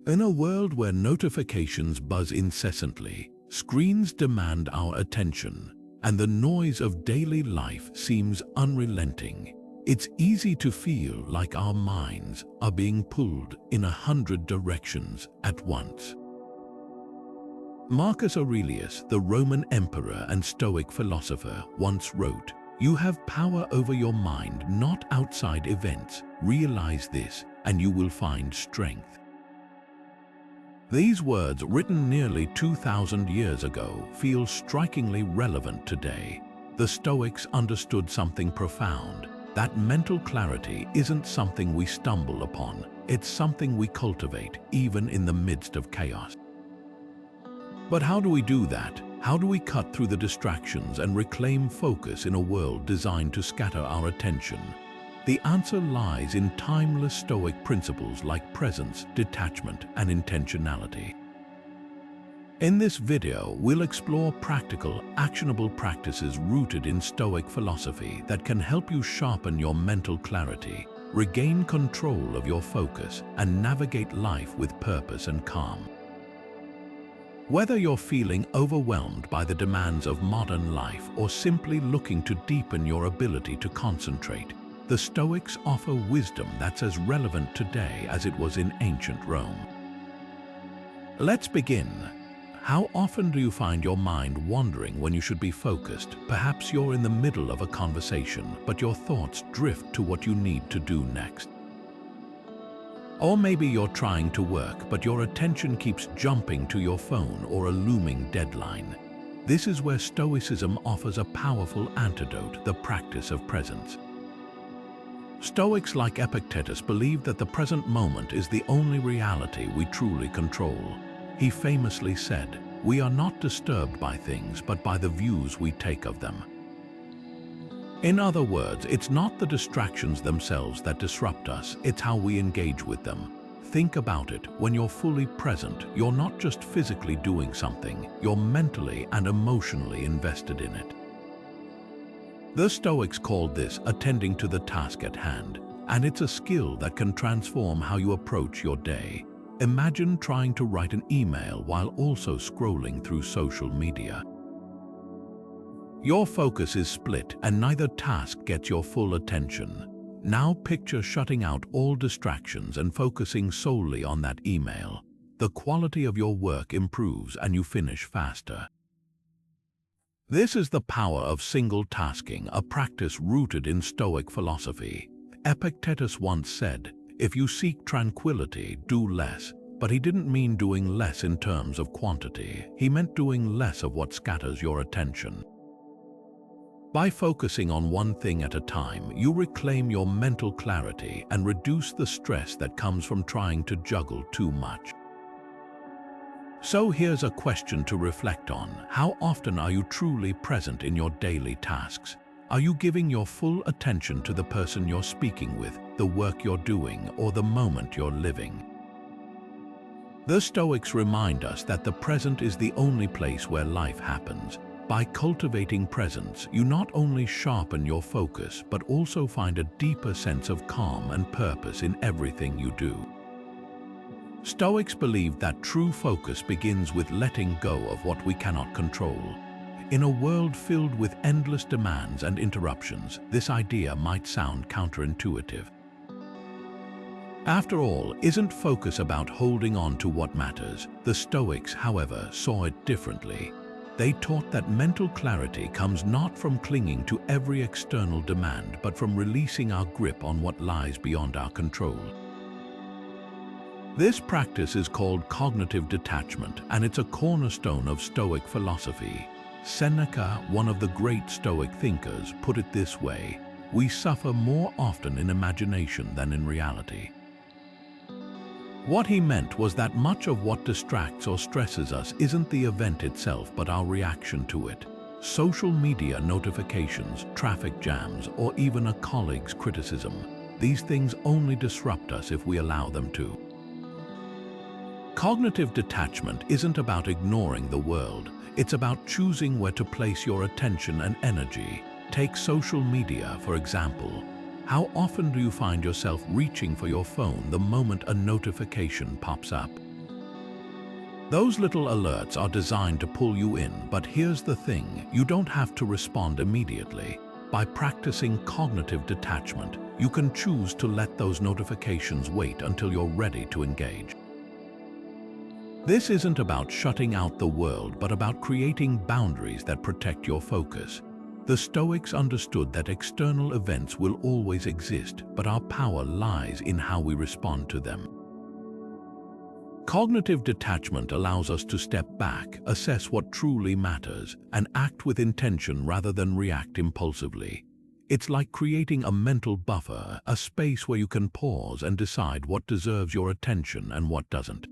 In a world where notifications buzz incessantly, screens demand our attention, and the noise of daily life seems unrelenting, it's easy to feel like our minds are being pulled in 100 directions at once. Marcus Aurelius, the Roman emperor and Stoic philosopher, once wrote, "You have power over your mind, not outside events. Realize this, and you will find strength." These words, written nearly 2,000 years ago, feel strikingly relevant today. The Stoics understood something profound, that mental clarity isn't something we stumble upon, it's something we cultivate, even in the midst of chaos. But how do we do that? How do we cut through the distractions and reclaim focus in a world designed to scatter our attention? The answer lies in timeless Stoic principles like presence, detachment, and intentionality. In this video, we'll explore practical, actionable practices rooted in Stoic philosophy that can help you sharpen your mental clarity, regain control of your focus, and navigate life with purpose and calm. Whether you're feeling overwhelmed by the demands of modern life or simply looking to deepen your ability to concentrate, the Stoics offer wisdom that's as relevant today as it was in ancient Rome. Let's begin. How often do you find your mind wandering when you should be focused? Perhaps you're in the middle of a conversation, but your thoughts drift to what you need to do next. Or maybe you're trying to work, but your attention keeps jumping to your phone or a looming deadline. This is where Stoicism offers a powerful antidote, the practice of presence. Stoics like Epictetus believed that the present moment is the only reality we truly control. He famously said, "We are not disturbed by things, but by the views we take of them." In other words, it's not the distractions themselves that disrupt us, it's how we engage with them. Think about it, when you're fully present, you're not just physically doing something, you're mentally and emotionally invested in it. The Stoics called this attending to the task at hand, and it's a skill that can transform how you approach your day. Imagine trying to write an email while also scrolling through social media. Your focus is split and neither task gets your full attention. Now picture shutting out all distractions and focusing solely on that email. The quality of your work improves and you finish faster. This is the power of single tasking, a practice rooted in Stoic philosophy. Epictetus once said, "If you seek tranquility, do less." But he didn't mean doing less in terms of quantity. He meant doing less of what scatters your attention. By focusing on one thing at a time, you reclaim your mental clarity and reduce the stress that comes from trying to juggle too much. So here's a question to reflect on. How often are you truly present in your daily tasks? Are you giving your full attention to the person you're speaking with, the work you're doing, or the moment you're living? The Stoics remind us that the present is the only place where life happens. By cultivating presence, you not only sharpen your focus, but also find a deeper sense of calm and purpose in everything you do. Stoics believe that true focus begins with letting go of what we cannot control. In a world filled with endless demands and interruptions, this idea might sound counterintuitive. After all, isn't focus about holding on to what matters? The Stoics, however, saw it differently. They taught that mental clarity comes not from clinging to every external demand, but from releasing our grip on what lies beyond our control. This practice is called cognitive detachment, and it's a cornerstone of Stoic philosophy. Seneca, one of the great Stoic thinkers, put it this way: "We suffer more often in imagination than in reality." What he meant was that much of what distracts or stresses us isn't the event itself, but our reaction to it. Social media notifications, traffic jams, or even a colleague's criticism. These things only disrupt us if we allow them to. Cognitive detachment isn't about ignoring the world. It's about choosing where to place your attention and energy. Take social media, for example. How often do you find yourself reaching for your phone the moment a notification pops up? Those little alerts are designed to pull you in, but here's the thing, you don't have to respond immediately. By practicing cognitive detachment, you can choose to let those notifications wait until you're ready to engage. This isn't about shutting out the world, but about creating boundaries that protect your focus. The Stoics understood that external events will always exist, but our power lies in how we respond to them. Cognitive detachment allows us to step back, assess what truly matters, and act with intention rather than react impulsively. It's like creating a mental buffer, a space where you can pause and decide what deserves your attention and what doesn't.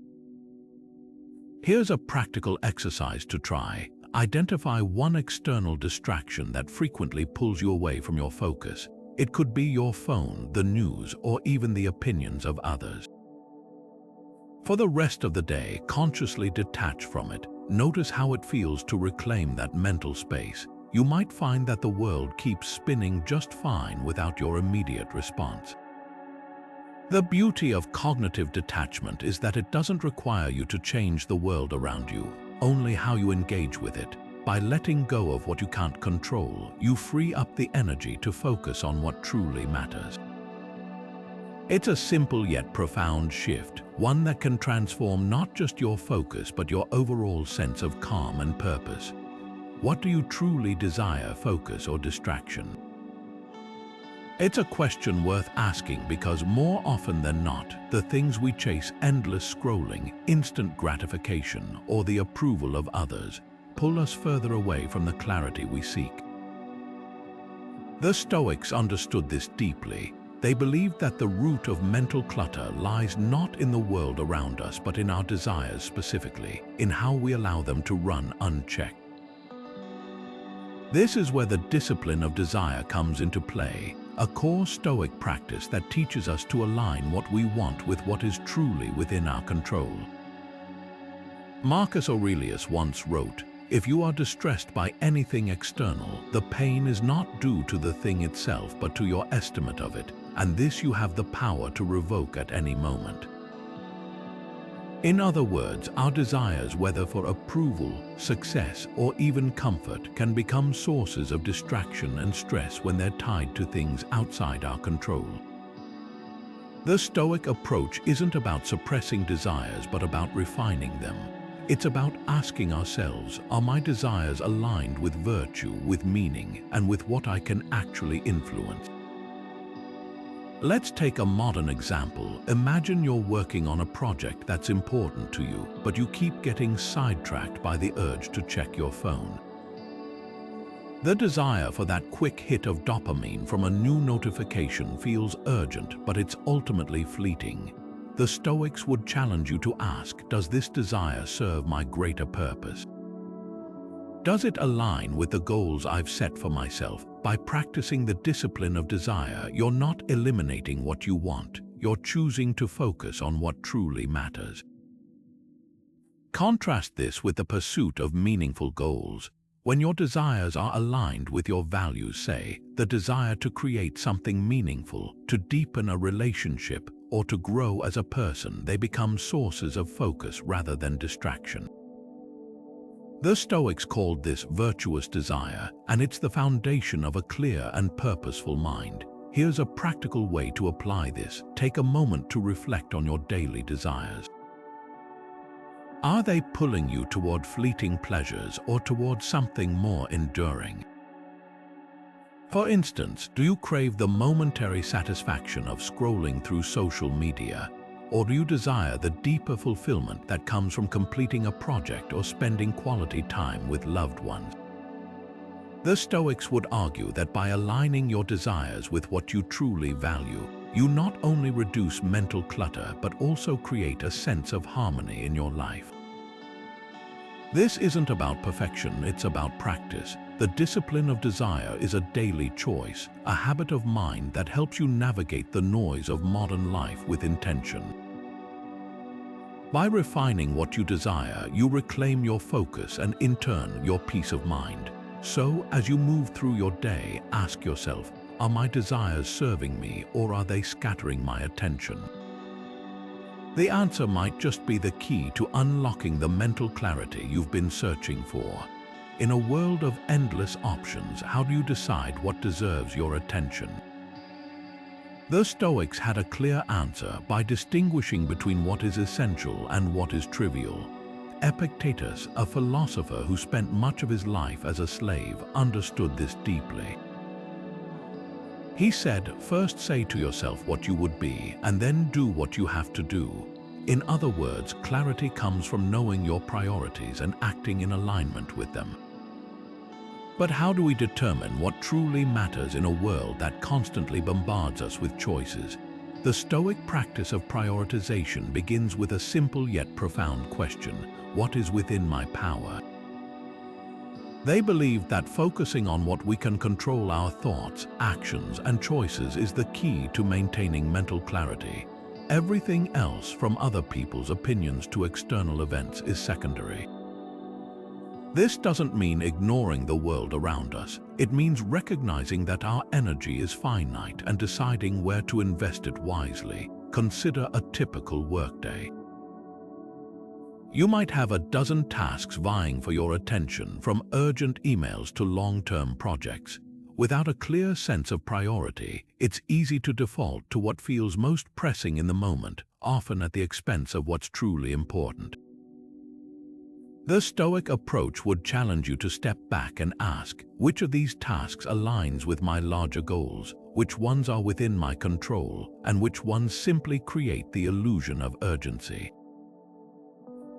Here's a practical exercise to try. Identify one external distraction that frequently pulls you away from your focus. It could be your phone, the news, or even the opinions of others. For the rest of the day, consciously detach from it. Notice how it feels to reclaim that mental space. You might find that the world keeps spinning just fine without your immediate response. The beauty of cognitive detachment is that it doesn't require you to change the world around you, only how you engage with it. By letting go of what you can't control, you free up the energy to focus on what truly matters. It's a simple yet profound shift, one that can transform not just your focus but your overall sense of calm and purpose. What do you truly desire, focus or distraction? It's a question worth asking because more often than not, the things we chase, endless scrolling, instant gratification, or the approval of others, pull us further away from the clarity we seek. The Stoics understood this deeply. They believed that the root of mental clutter lies not in the world around us but in our desires specifically, in how we allow them to run unchecked. This is where the discipline of desire comes into play, a core Stoic practice that teaches us to align what we want with what is truly within our control. Marcus Aurelius once wrote, "If you are distressed by anything external, the pain is not due to the thing itself but to your estimate of it, and this you have the power to revoke at any moment." In other words, our desires, whether for approval, success, or even comfort, can become sources of distraction and stress when they're tied to things outside our control. The Stoic approach isn't about suppressing desires but about refining them. It's about asking ourselves, are my desires aligned with virtue, with meaning, and with what I can actually influence? Let's take a modern example. Imagine you're working on a project that's important to you, but you keep getting sidetracked by the urge to check your phone. The desire for that quick hit of dopamine from a new notification feels urgent, but it's ultimately fleeting. The Stoics would challenge you to ask, does this desire serve my greater purpose? Does it align with the goals I've set for myself? By practicing the discipline of desire, you're not eliminating what you want, you're choosing to focus on what truly matters. Contrast this with the pursuit of meaningful goals. When your desires are aligned with your values, say, the desire to create something meaningful, to deepen a relationship, or to grow as a person, they become sources of focus rather than distraction. The Stoics called this virtuous desire, and it's the foundation of a clear and purposeful mind. Here's a practical way to apply this. Take a moment to reflect on your daily desires. Are they pulling you toward fleeting pleasures or toward something more enduring? For instance, do you crave the momentary satisfaction of scrolling through social media? Or do you desire the deeper fulfillment that comes from completing a project or spending quality time with loved ones? The Stoics would argue that by aligning your desires with what you truly value, you not only reduce mental clutter but also create a sense of harmony in your life. This isn't about perfection, it's about practice. The discipline of desire is a daily choice, a habit of mind that helps you navigate the noise of modern life with intention. By refining what you desire, you reclaim your focus and, in turn, your peace of mind. So, as you move through your day, ask yourself, are my desires serving me or are they scattering my attention? The answer might just be the key to unlocking the mental clarity you've been searching for. In a world of endless options, how do you decide what deserves your attention? The Stoics had a clear answer by distinguishing between what is essential and what is trivial. Epictetus, a philosopher who spent much of his life as a slave, understood this deeply. He said, first say to yourself what you would be, and then do what you have to do. In other words, clarity comes from knowing your priorities and acting in alignment with them. But how do we determine what truly matters in a world that constantly bombards us with choices? The Stoic practice of prioritization begins with a simple yet profound question: what is within my power? They believe that focusing on what we can control, our thoughts, actions, and choices, is the key to maintaining mental clarity. Everything else, from other people's opinions to external events, is secondary. This doesn't mean ignoring the world around us. It means recognizing that our energy is finite and deciding where to invest it wisely. Consider a typical workday. You might have a dozen tasks vying for your attention, from urgent emails to long-term projects. Without a clear sense of priority, it's easy to default to what feels most pressing in the moment, often at the expense of what's truly important. The Stoic approach would challenge you to step back and ask, which of these tasks aligns with my larger goals? Which ones are within my control? And which ones simply create the illusion of urgency?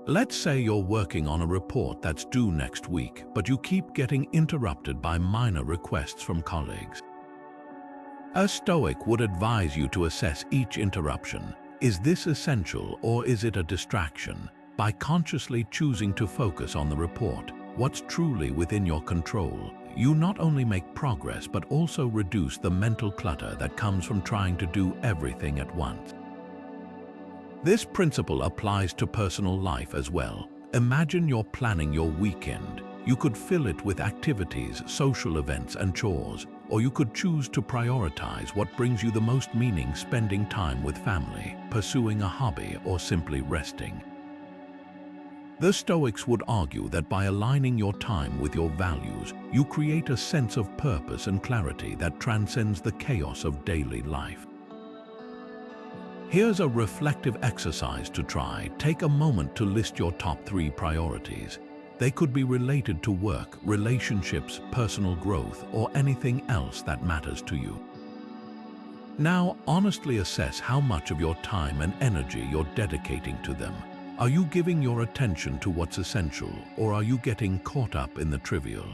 Let's say you're working on a report that's due next week, but you keep getting interrupted by minor requests from colleagues. A Stoic would advise you to assess each interruption. Is this essential, or is it a distraction? By consciously choosing to focus on the report, what's truly within your control, you not only make progress but also reduce the mental clutter that comes from trying to do everything at once. This principle applies to personal life as well. Imagine you're planning your weekend. You could fill it with activities, social events, and chores, or you could choose to prioritize what brings you the most meaning: spending time with family, pursuing a hobby, or simply resting. The Stoics would argue that by aligning your time with your values, you create a sense of purpose and clarity that transcends the chaos of daily life. Here's a reflective exercise to try. Take a moment to list your top 3 priorities. They could be related to work, relationships, personal growth, or anything else that matters to you. Now, honestly assess how much of your time and energy you're dedicating to them. Are you giving your attention to what's essential, or are you getting caught up in the trivial?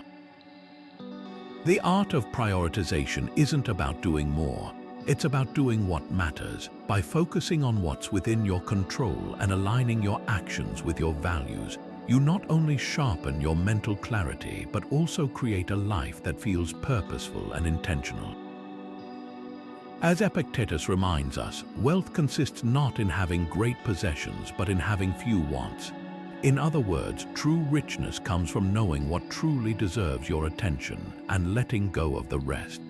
The art of prioritization isn't about doing more. It's about doing what matters. By focusing on what's within your control and aligning your actions with your values, you not only sharpen your mental clarity, but also create a life that feels purposeful and intentional. As Epictetus reminds us, wealth consists not in having great possessions, but in having few wants. In other words, true richness comes from knowing what truly deserves your attention and letting go of the rest.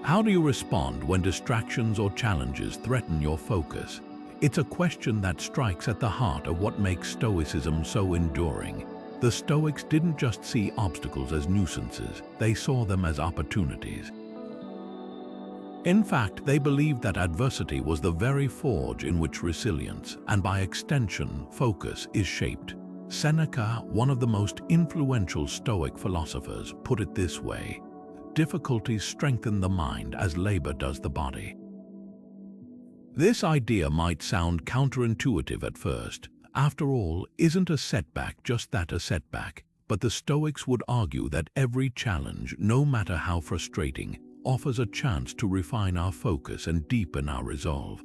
How do you respond when distractions or challenges threaten your focus? It's a question that strikes at the heart of what makes Stoicism so enduring. The Stoics didn't just see obstacles as nuisances, they saw them as opportunities. In fact, they believed that adversity was the very forge in which resilience, and by extension, focus, is shaped. Seneca, one of the most influential Stoic philosophers, put it this way: difficulties strengthen the mind as labor does the body. This idea might sound counterintuitive at first. After all, isn't a setback just that, a setback? But the Stoics would argue that every challenge, no matter how frustrating, offers a chance to refine our focus and deepen our resolve.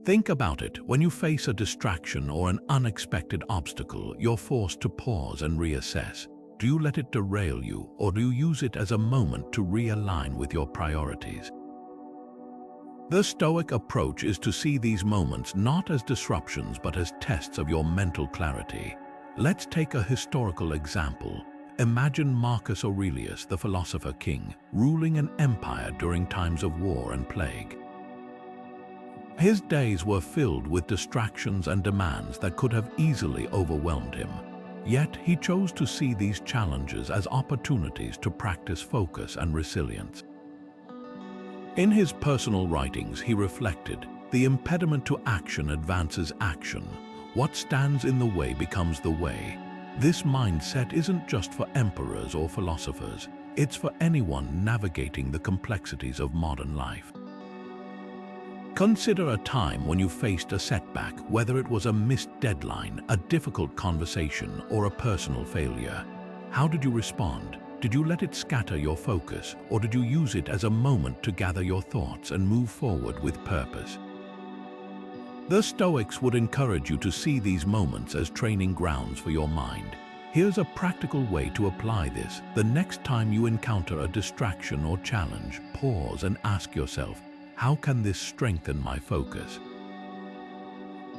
Think about it. When you face a distraction or an unexpected obstacle, you're forced to pause and reassess. Do you let it derail you, or do you use it as a moment to realign with your priorities? The Stoic approach is to see these moments not as disruptions but as tests of your mental clarity. Let's take a historical example. Imagine Marcus Aurelius, the philosopher king, ruling an empire during times of war and plague. His days were filled with distractions and demands that could have easily overwhelmed him. Yet he chose to see these challenges as opportunities to practice focus and resilience. In his personal writings, he reflected, "The impediment to action advances action. What stands in the way becomes the way." This mindset isn't just for emperors or philosophers. It's for anyone navigating the complexities of modern life. Consider a time when you faced a setback, whether it was a missed deadline, a difficult conversation, or a personal failure. How did you respond? Did you let it scatter your focus, or did you use it as a moment to gather your thoughts and move forward with purpose? The Stoics would encourage you to see these moments as training grounds for your mind. Here's a practical way to apply this. The next time you encounter a distraction or challenge, pause and ask yourself, how can this strengthen my focus?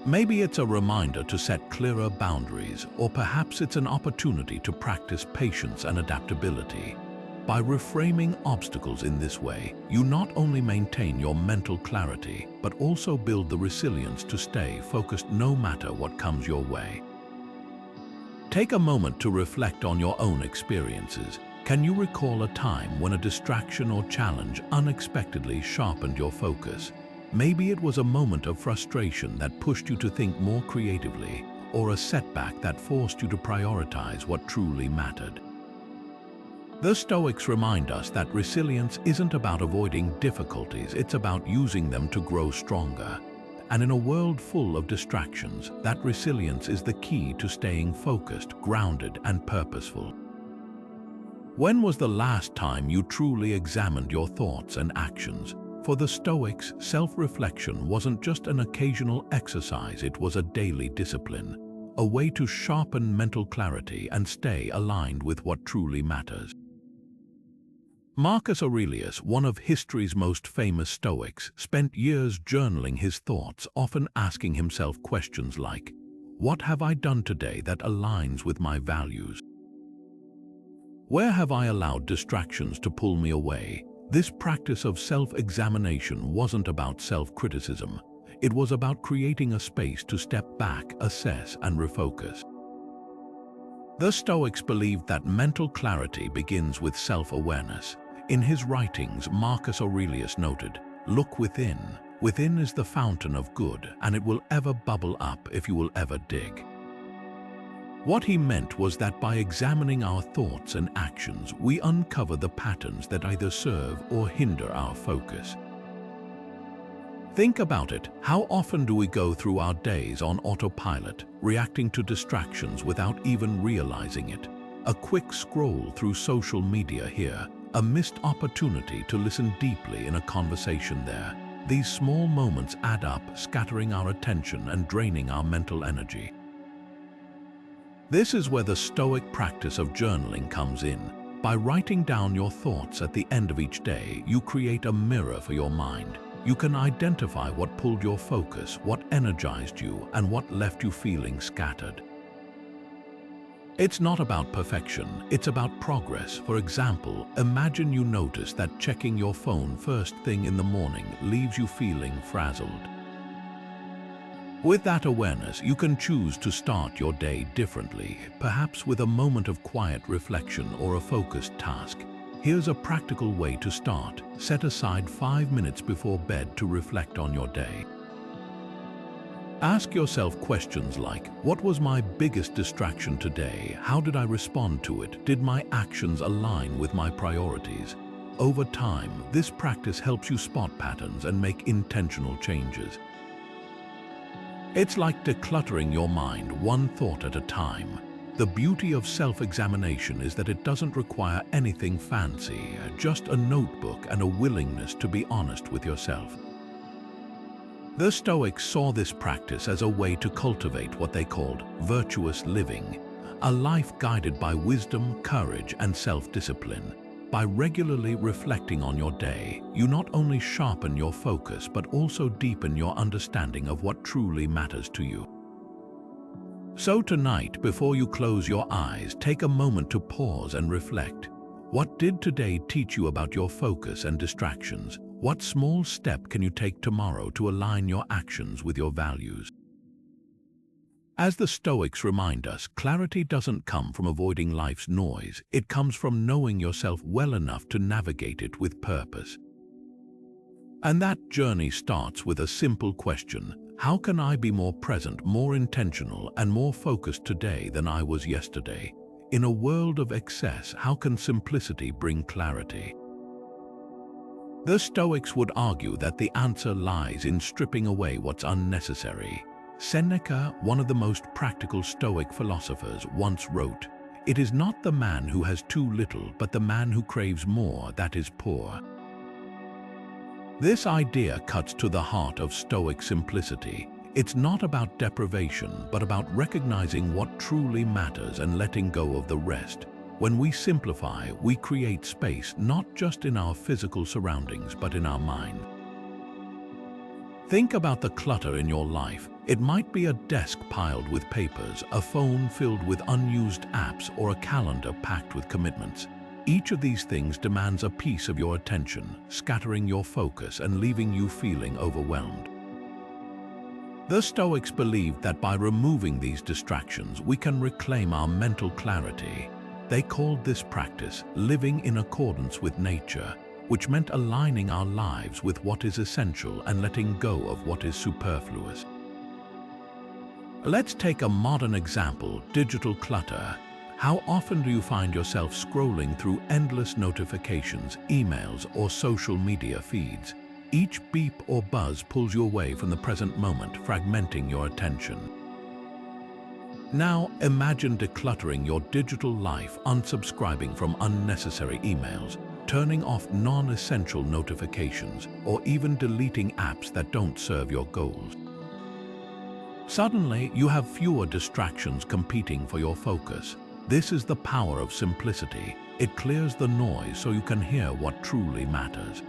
Maybe it's a reminder to set clearer boundaries, or perhaps it's an opportunity to practice patience and adaptability. By reframing obstacles in this way, you not only maintain your mental clarity, but also build the resilience to stay focused no matter what comes your way. Take a moment to reflect on your own experiences. Can you recall a time when a distraction or challenge unexpectedly sharpened your focus? Maybe it was a moment of frustration that pushed you to think more creatively, or a setback that forced you to prioritize what truly mattered. The Stoics remind us that resilience isn't about avoiding difficulties, it's about using them to grow stronger. And in a world full of distractions, that resilience is the key to staying focused, grounded, and purposeful. When was the last time you truly examined your thoughts and actions? For the Stoics, self-reflection wasn't just an occasional exercise, it was a daily discipline, a way to sharpen mental clarity and stay aligned with what truly matters. Marcus Aurelius, one of history's most famous Stoics, spent years journaling his thoughts, often asking himself questions like, "What have I done today that aligns with my values? Where have I allowed distractions to pull me away?" This practice of self-examination wasn't about self-criticism. It was about creating a space to step back, assess, and refocus. The Stoics believed that mental clarity begins with self-awareness. In his writings, Marcus Aurelius noted, "Look within. Within is the fountain of good, and it will ever bubble up if you will ever dig." What he meant was that by examining our thoughts and actions, we uncover the patterns that either serve or hinder our focus. Think about it. How often do we go through our days on autopilot, reacting to distractions without even realizing it? A quick scroll through social media here, a missed opportunity to listen deeply in a conversation there. These small moments add up, scattering our attention and draining our mental energy. This is where the Stoic practice of journaling comes in. By writing down your thoughts at the end of each day, you create a mirror for your mind. You can identify what pulled your focus, what energized you, and what left you feeling scattered. It's not about perfection, it's about progress. For example, imagine you notice that checking your phone first thing in the morning leaves you feeling frazzled. With that awareness, you can choose to start your day differently, perhaps with a moment of quiet reflection or a focused task. Here's a practical way to start. Set aside 5 minutes before bed to reflect on your day. Ask yourself questions like, what was my biggest distraction today? How did I respond to it? Did my actions align with my priorities? Over time, this practice helps you spot patterns and make intentional changes. It's like decluttering your mind one thought at a time. The beauty of self-examination is that it doesn't require anything fancy, just a notebook and a willingness to be honest with yourself. The Stoics saw this practice as a way to cultivate what they called virtuous living, a life guided by wisdom, courage, and self-discipline. By regularly reflecting on your day, you not only sharpen your focus but also deepen your understanding of what truly matters to you. So tonight, before you close your eyes, take a moment to pause and reflect. What did today teach you about your focus and distractions? What small step can you take tomorrow to align your actions with your values? As the Stoics remind us, clarity doesn't come from avoiding life's noise. It comes from knowing yourself well enough to navigate it with purpose. And that journey starts with a simple question: how can I be more present, more intentional, and more focused today than I was yesterday? In a world of excess, how can simplicity bring clarity? The Stoics would argue that the answer lies in stripping away what's unnecessary. Seneca, one of the most practical Stoic philosophers, once wrote, "It is not the man who has too little, but the man who craves more that is poor." This idea cuts to the heart of Stoic simplicity. It's not about deprivation, but about recognizing what truly matters and letting go of the rest. When we simplify, we create space not just in our physical surroundings, but in our mind. Think about the clutter in your life. It might be a desk piled with papers, a phone filled with unused apps, or a calendar packed with commitments. Each of these things demands a piece of your attention, scattering your focus and leaving you feeling overwhelmed. The Stoics believed that by removing these distractions, we can reclaim our mental clarity. They called this practice living in accordance with nature, which meant aligning our lives with what is essential and letting go of what is superfluous. Let's take a modern example: digital clutter. How often do you find yourself scrolling through endless notifications, emails, or social media feeds? Each beep or buzz pulls you away from the present moment, fragmenting your attention. Now, imagine decluttering your digital life, unsubscribing from unnecessary emails, turning off non-essential notifications, or even deleting apps that don't serve your goals. Suddenly, you have fewer distractions competing for your focus. This is the power of simplicity. It clears the noise so you can hear what truly matters.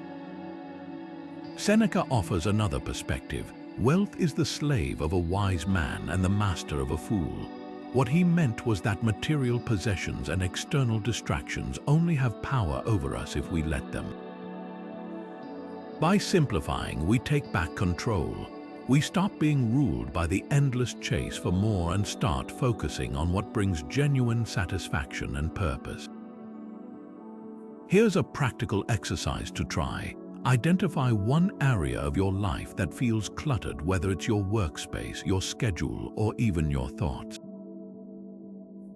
Seneca offers another perspective. Wealth is the slave of a wise man and the master of a fool. What he meant was that material possessions and external distractions only have power over us if we let them. By simplifying, we take back control. We stop being ruled by the endless chase for more and start focusing on what brings genuine satisfaction and purpose. Here's a practical exercise to try. Identify one area of your life that feels cluttered, whether it's your workspace, your schedule, or even your thoughts.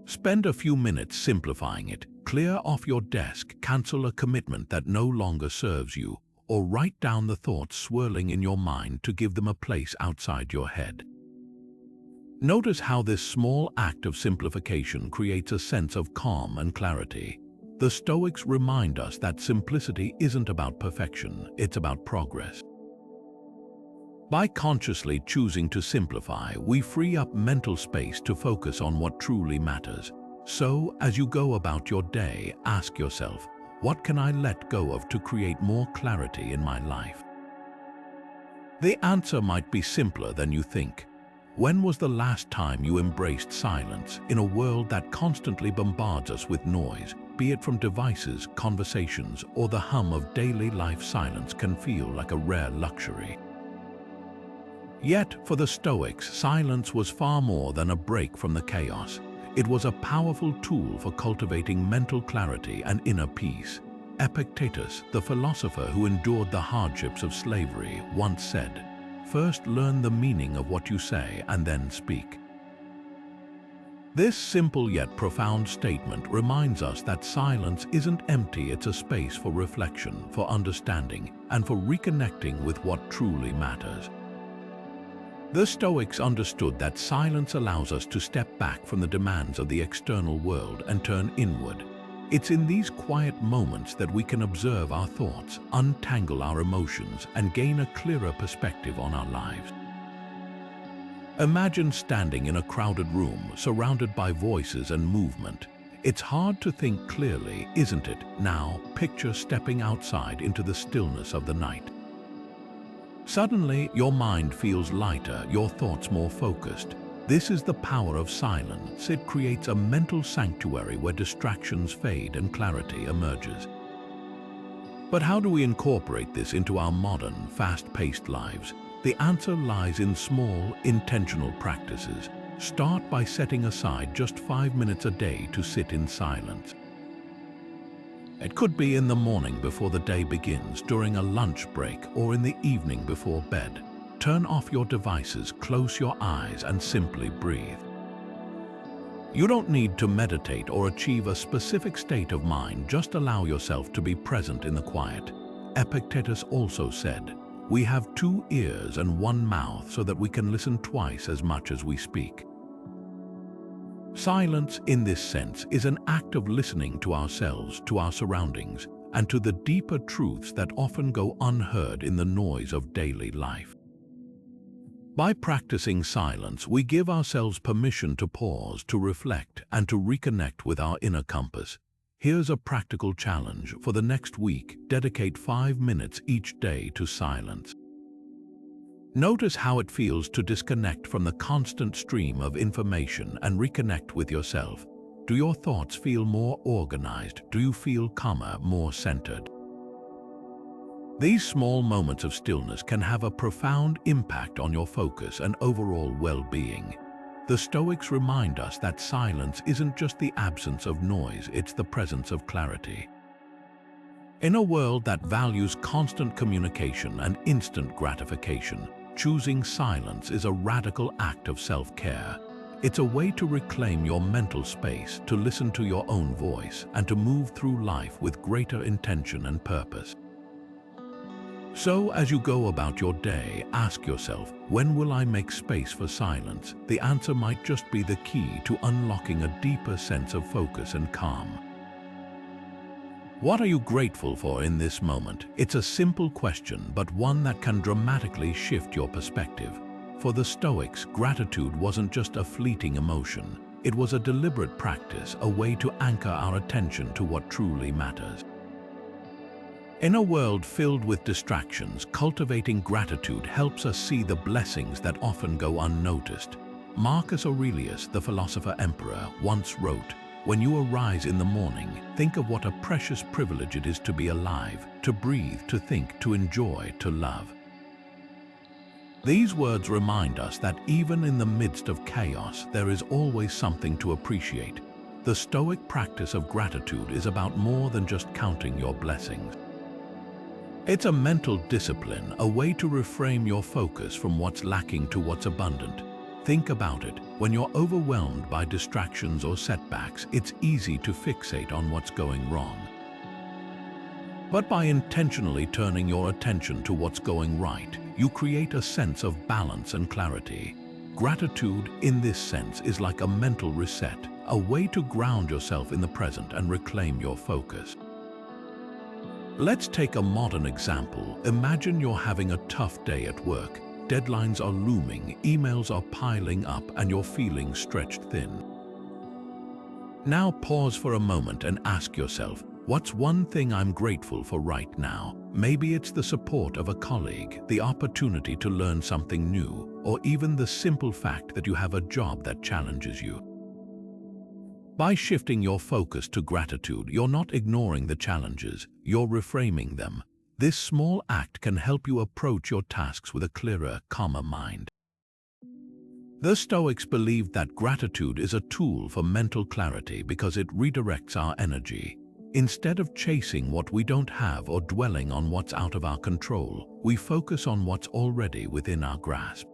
Spend a few minutes simplifying it. Clear off your desk, cancel a commitment that no longer serves you, or write down the thoughts swirling in your mind to give them a place outside your head. Notice how this small act of simplification creates a sense of calm and clarity. The Stoics remind us that simplicity isn't about perfection, it's about progress. By consciously choosing to simplify, we free up mental space to focus on what truly matters. So, as you go about your day, ask yourself, what can I let go of to create more clarity in my life? The answer might be simpler than you think. When was the last time you embraced silence in a world that constantly bombards us with noise? Be it from devices, conversations, or the hum of daily life, silence can feel like a rare luxury. Yet, for the Stoics, silence was far more than a break from the chaos. It was a powerful tool for cultivating mental clarity and inner peace. Epictetus, the philosopher who endured the hardships of slavery, once said, "First learn the meaning of what you say and then speak." This simple yet profound statement reminds us that silence isn't empty, it's a space for reflection, for understanding, and for reconnecting with what truly matters. The Stoics understood that silence allows us to step back from the demands of the external world and turn inward. It's in these quiet moments that we can observe our thoughts, untangle our emotions, and gain a clearer perspective on our lives. Imagine standing in a crowded room, surrounded by voices and movement. It's hard to think clearly, isn't it? Now, picture stepping outside into the stillness of the night. Suddenly, your mind feels lighter, your thoughts more focused. This is the power of silence. It creates a mental sanctuary where distractions fade and clarity emerges. But how do we incorporate this into our modern, fast-paced lives? The answer lies in small, intentional practices. Start by setting aside just 5 minutes a day to sit in silence. It could be in the morning before the day begins, during a lunch break, or in the evening before bed. Turn off your devices, close your eyes, and simply breathe. You don't need to meditate or achieve a specific state of mind, just allow yourself to be present in the quiet. Epictetus also said, "We have 2 ears and 1 mouth so that we can listen twice as much as we speak." Silence, in this sense, is an act of listening to ourselves, to our surroundings, and to the deeper truths that often go unheard in the noise of daily life. By practicing silence, we give ourselves permission to pause, to reflect, and to reconnect with our inner compass. Here's a practical challenge. For the next week, dedicate 5 minutes each day to silence. Notice how it feels to disconnect from the constant stream of information and reconnect with yourself. Do your thoughts feel more organized? Do you feel calmer, more centered? These small moments of stillness can have a profound impact on your focus and overall well-being. The Stoics remind us that silence isn't just the absence of noise, it's the presence of clarity. In a world that values constant communication and instant gratification, choosing silence is a radical act of self-care. It's a way to reclaim your mental space, to listen to your own voice, and to move through life with greater intention and purpose. So, as you go about your day, ask yourself, when will I make space for silence? The answer might just be the key to unlocking a deeper sense of focus and calm. What are you grateful for in this moment? It's a simple question, but one that can dramatically shift your perspective. For the Stoics, gratitude wasn't just a fleeting emotion. It was a deliberate practice, a way to anchor our attention to what truly matters. In a world filled with distractions, cultivating gratitude helps us see the blessings that often go unnoticed. Marcus Aurelius, the philosopher emperor, once wrote, "When you arise in the morning, think of what a precious privilege it is to be alive, to breathe, to think, to enjoy, to love." These words remind us that even in the midst of chaos, there is always something to appreciate. The Stoic practice of gratitude is about more than just counting your blessings. It's a mental discipline, a way to reframe your focus from what's lacking to what's abundant. Think about it. When you're overwhelmed by distractions or setbacks, it's easy to fixate on what's going wrong. But by intentionally turning your attention to what's going right, you create a sense of balance and clarity. Gratitude, in this sense, is like a mental reset, a way to ground yourself in the present and reclaim your focus. Let's take a modern example. Imagine you're having a tough day at work. Deadlines are looming, emails are piling up, and you're feeling stretched thin. Now pause for a moment and ask yourself, what's one thing I'm grateful for right now? Maybe it's the support of a colleague, the opportunity to learn something new, or even the simple fact that you have a job that challenges you. By shifting your focus to gratitude, you're not ignoring the challenges, you're reframing them. This small act can help you approach your tasks with a clearer, calmer mind. The Stoics believed that gratitude is a tool for mental clarity because it redirects our energy. Instead of chasing what we don't have or dwelling on what's out of our control, we focus on what's already within our grasp.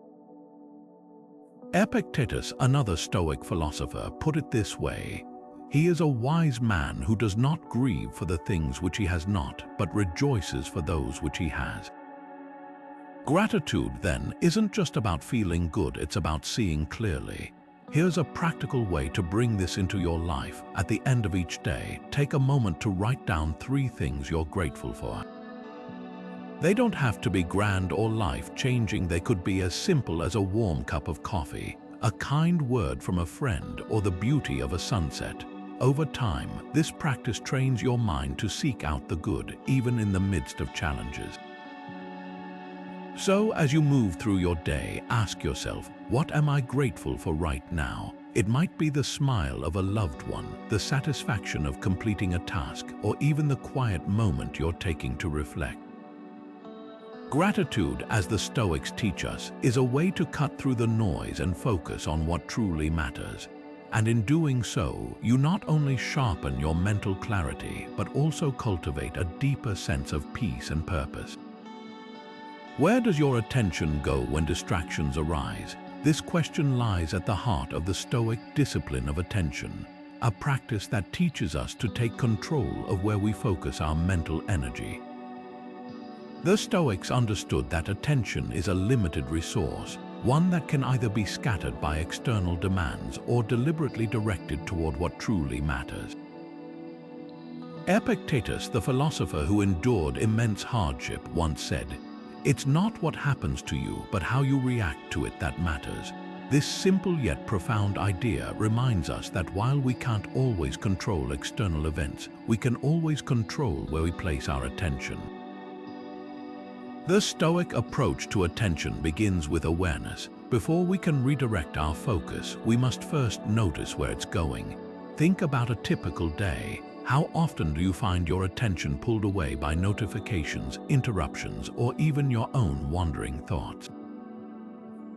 Epictetus, another Stoic philosopher, put it this way: "He is a wise man who does not grieve for the things which he has not, but rejoices for those which he has." Gratitude, then, isn't just about feeling good, it's about seeing clearly. Here's a practical way to bring this into your life. At the end of each day, take a moment to write down 3 things you're grateful for. They don't have to be grand or life-changing. They could be as simple as a warm cup of coffee, a kind word from a friend, or the beauty of a sunset. Over time, this practice trains your mind to seek out the good, even in the midst of challenges. So, as you move through your day, ask yourself, what am I grateful for right now? It might be the smile of a loved one, the satisfaction of completing a task, or even the quiet moment you're taking to reflect. Gratitude, as the Stoics teach us, is a way to cut through the noise and focus on what truly matters. And in doing so, you not only sharpen your mental clarity, but also cultivate a deeper sense of peace and purpose. Where does your attention go when distractions arise? This question lies at the heart of the Stoic discipline of attention, a practice that teaches us to take control of where we focus our mental energy. The Stoics understood that attention is a limited resource, one that can either be scattered by external demands or deliberately directed toward what truly matters. Epictetus, the philosopher who endured immense hardship, once said, "It's not what happens to you, but how you react to it that matters." This simple yet profound idea reminds us that while we can't always control external events, we can always control where we place our attention. The Stoic approach to attention begins with awareness. Before we can redirect our focus, we must first notice where it's going. Think about a typical day. How often do you find your attention pulled away by notifications, interruptions, or even your own wandering thoughts?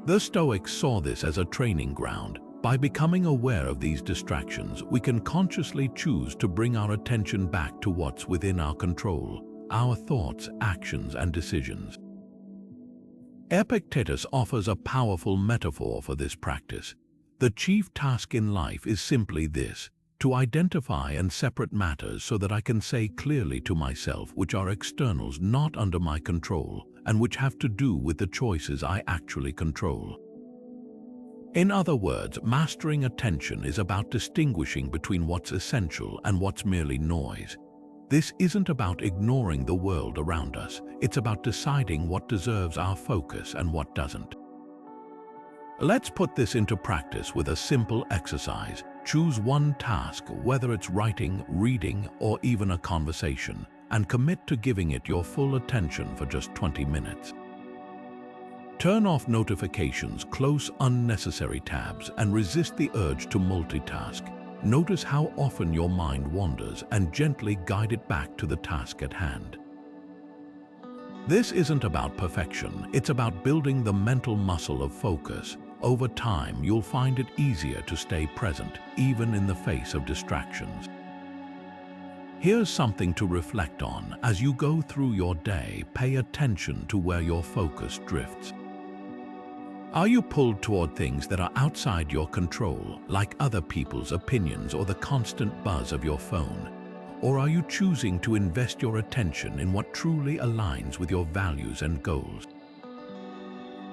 The Stoics saw this as a training ground. By becoming aware of these distractions, we can consciously choose to bring our attention back to what's within our control, our thoughts, actions, and decisions. Epictetus offers a powerful metaphor for this practice. The chief task in life is simply this: to identify and separate matters so that I can say clearly to myself which are externals not under my control and which have to do with the choices I actually control. In other words, mastering attention is about distinguishing between what's essential and what's merely noise. This isn't about ignoring the world around us. It's about deciding what deserves our focus and what doesn't. Let's put this into practice with a simple exercise. Choose one task, whether it's writing, reading, or even a conversation, and commit to giving it your full attention for just 20 minutes. Turn off notifications, close unnecessary tabs, and resist the urge to multitask. Notice how often your mind wanders and gently guide it back to the task at hand. This isn't about perfection, it's about building the mental muscle of focus. Over time, you'll find it easier to stay present, even in the face of distractions. Here's something to reflect on. As you go through your day, pay attention to where your focus drifts. Are you pulled toward things that are outside your control, like other people's opinions or the constant buzz of your phone? Or are you choosing to invest your attention in what truly aligns with your values and goals?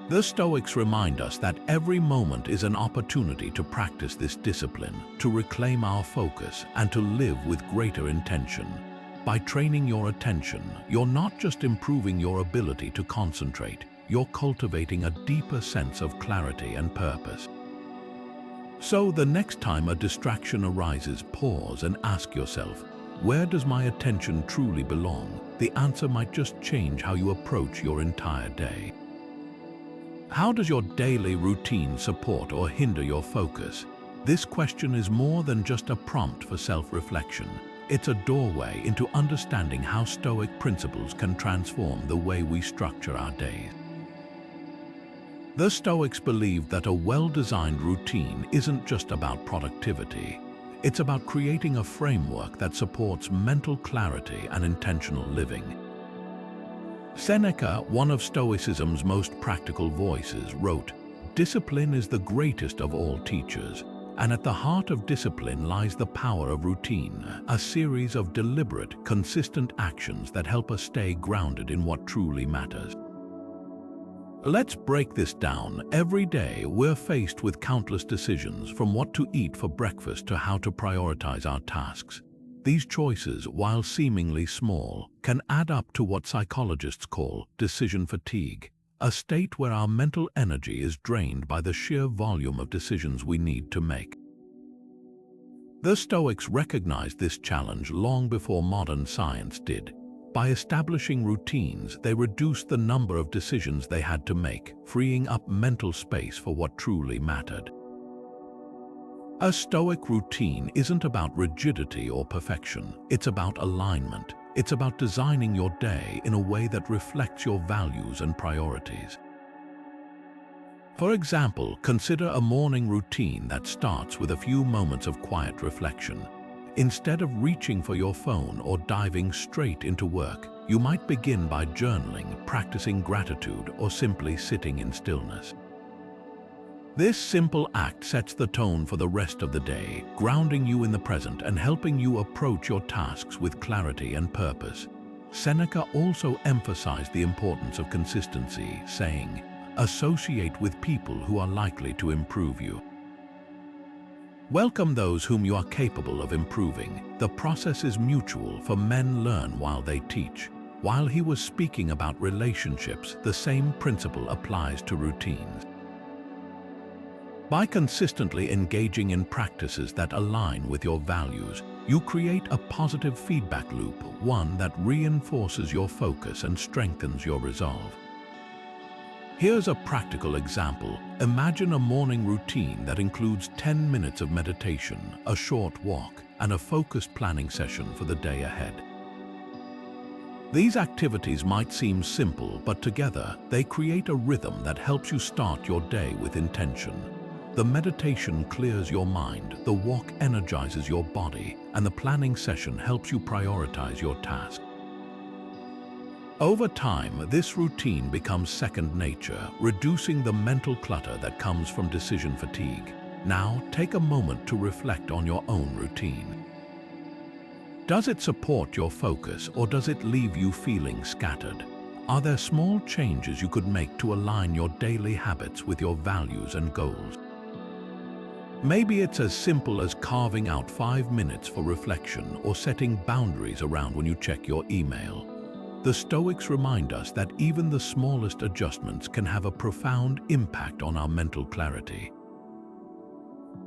The Stoics remind us that every moment is an opportunity to practice this discipline, to reclaim our focus, and to live with greater intention. By training your attention, you're not just improving your ability to concentrate, you're cultivating a deeper sense of clarity and purpose. So the next time a distraction arises, pause and ask yourself, where does my attention truly belong? The answer might just change how you approach your entire day. How does your daily routine support or hinder your focus? This question is more than just a prompt for self-reflection. It's a doorway into understanding how Stoic principles can transform the way we structure our days. The Stoics believed that a well-designed routine isn't just about productivity. It's about creating a framework that supports mental clarity and intentional living. Seneca, one of Stoicism's most practical voices, wrote, "Discipline is the greatest of all teachers, and at the heart of discipline lies the power of routine, a series of deliberate, consistent actions that help us stay grounded in what truly matters." Let's break this down. Every day, we're faced with countless decisions, from what to eat for breakfast to how to prioritize our tasks. These choices, while seemingly small, can add up to what psychologists call decision fatigue, a state where our mental energy is drained by the sheer volume of decisions we need to make. The Stoics recognized this challenge long before modern science did. By establishing routines, they reduced the number of decisions they had to make, freeing up mental space for what truly mattered. A Stoic routine isn't about rigidity or perfection. It's about alignment. It's about designing your day in a way that reflects your values and priorities. For example, consider a morning routine that starts with a few moments of quiet reflection. Instead of reaching for your phone or diving straight into work, you might begin by journaling, practicing gratitude, or simply sitting in stillness. This simple act sets the tone for the rest of the day, grounding you in the present and helping you approach your tasks with clarity and purpose. Seneca also emphasized the importance of consistency, saying, "Associate with people who are likely to improve you." Welcome those whom you are capable of improving. The process is mutual, for men learn while they teach. While he was speaking about relationships, the same principle applies to routines. By consistently engaging in practices that align with your values, you create a positive feedback loop, one that reinforces your focus and strengthens your resolve. Here's a practical example. Imagine a morning routine that includes 10 minutes of meditation, a short walk, and a focused planning session for the day ahead. These activities might seem simple, but together they create a rhythm that helps you start your day with intention. The meditation clears your mind, the walk energizes your body, and the planning session helps you prioritize your task. Over time, this routine becomes second nature, reducing the mental clutter that comes from decision fatigue. Now, take a moment to reflect on your own routine. Does it support your focus, or does it leave you feeling scattered? Are there small changes you could make to align your daily habits with your values and goals? Maybe it's as simple as carving out 5 minutes for reflection or setting boundaries around when you check your email. The Stoics remind us that even the smallest adjustments can have a profound impact on our mental clarity.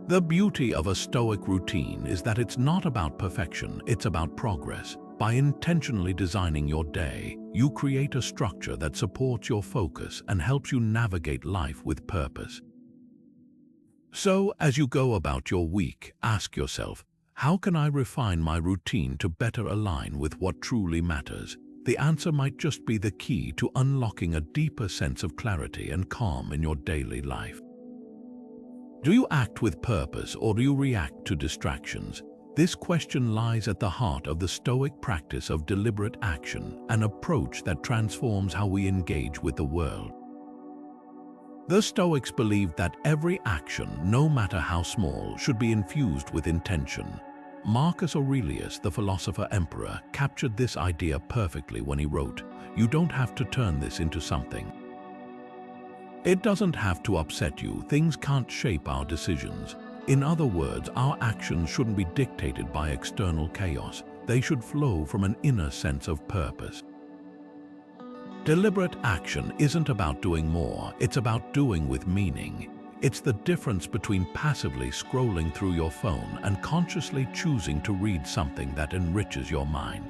The beauty of a Stoic routine is that it's not about perfection, it's about progress. By intentionally designing your day, you create a structure that supports your focus and helps you navigate life with purpose. So, as you go about your week, ask yourself, how can I refine my routine to better align with what truly matters? The answer might just be the key to unlocking a deeper sense of clarity and calm in your daily life. Do you act with purpose, or do you react to distractions? This question lies at the heart of the Stoic practice of deliberate action, an approach that transforms how we engage with the world. The Stoics believed that every action, no matter how small, should be infused with intention. Marcus Aurelius, the philosopher-emperor, captured this idea perfectly when he wrote, "You don't have to turn this into something. It doesn't have to upset you. Things can't shape our decisions." In other words, our actions shouldn't be dictated by external chaos. They should flow from an inner sense of purpose. Deliberate action isn't about doing more, it's about doing with meaning. It's the difference between passively scrolling through your phone and consciously choosing to read something that enriches your mind.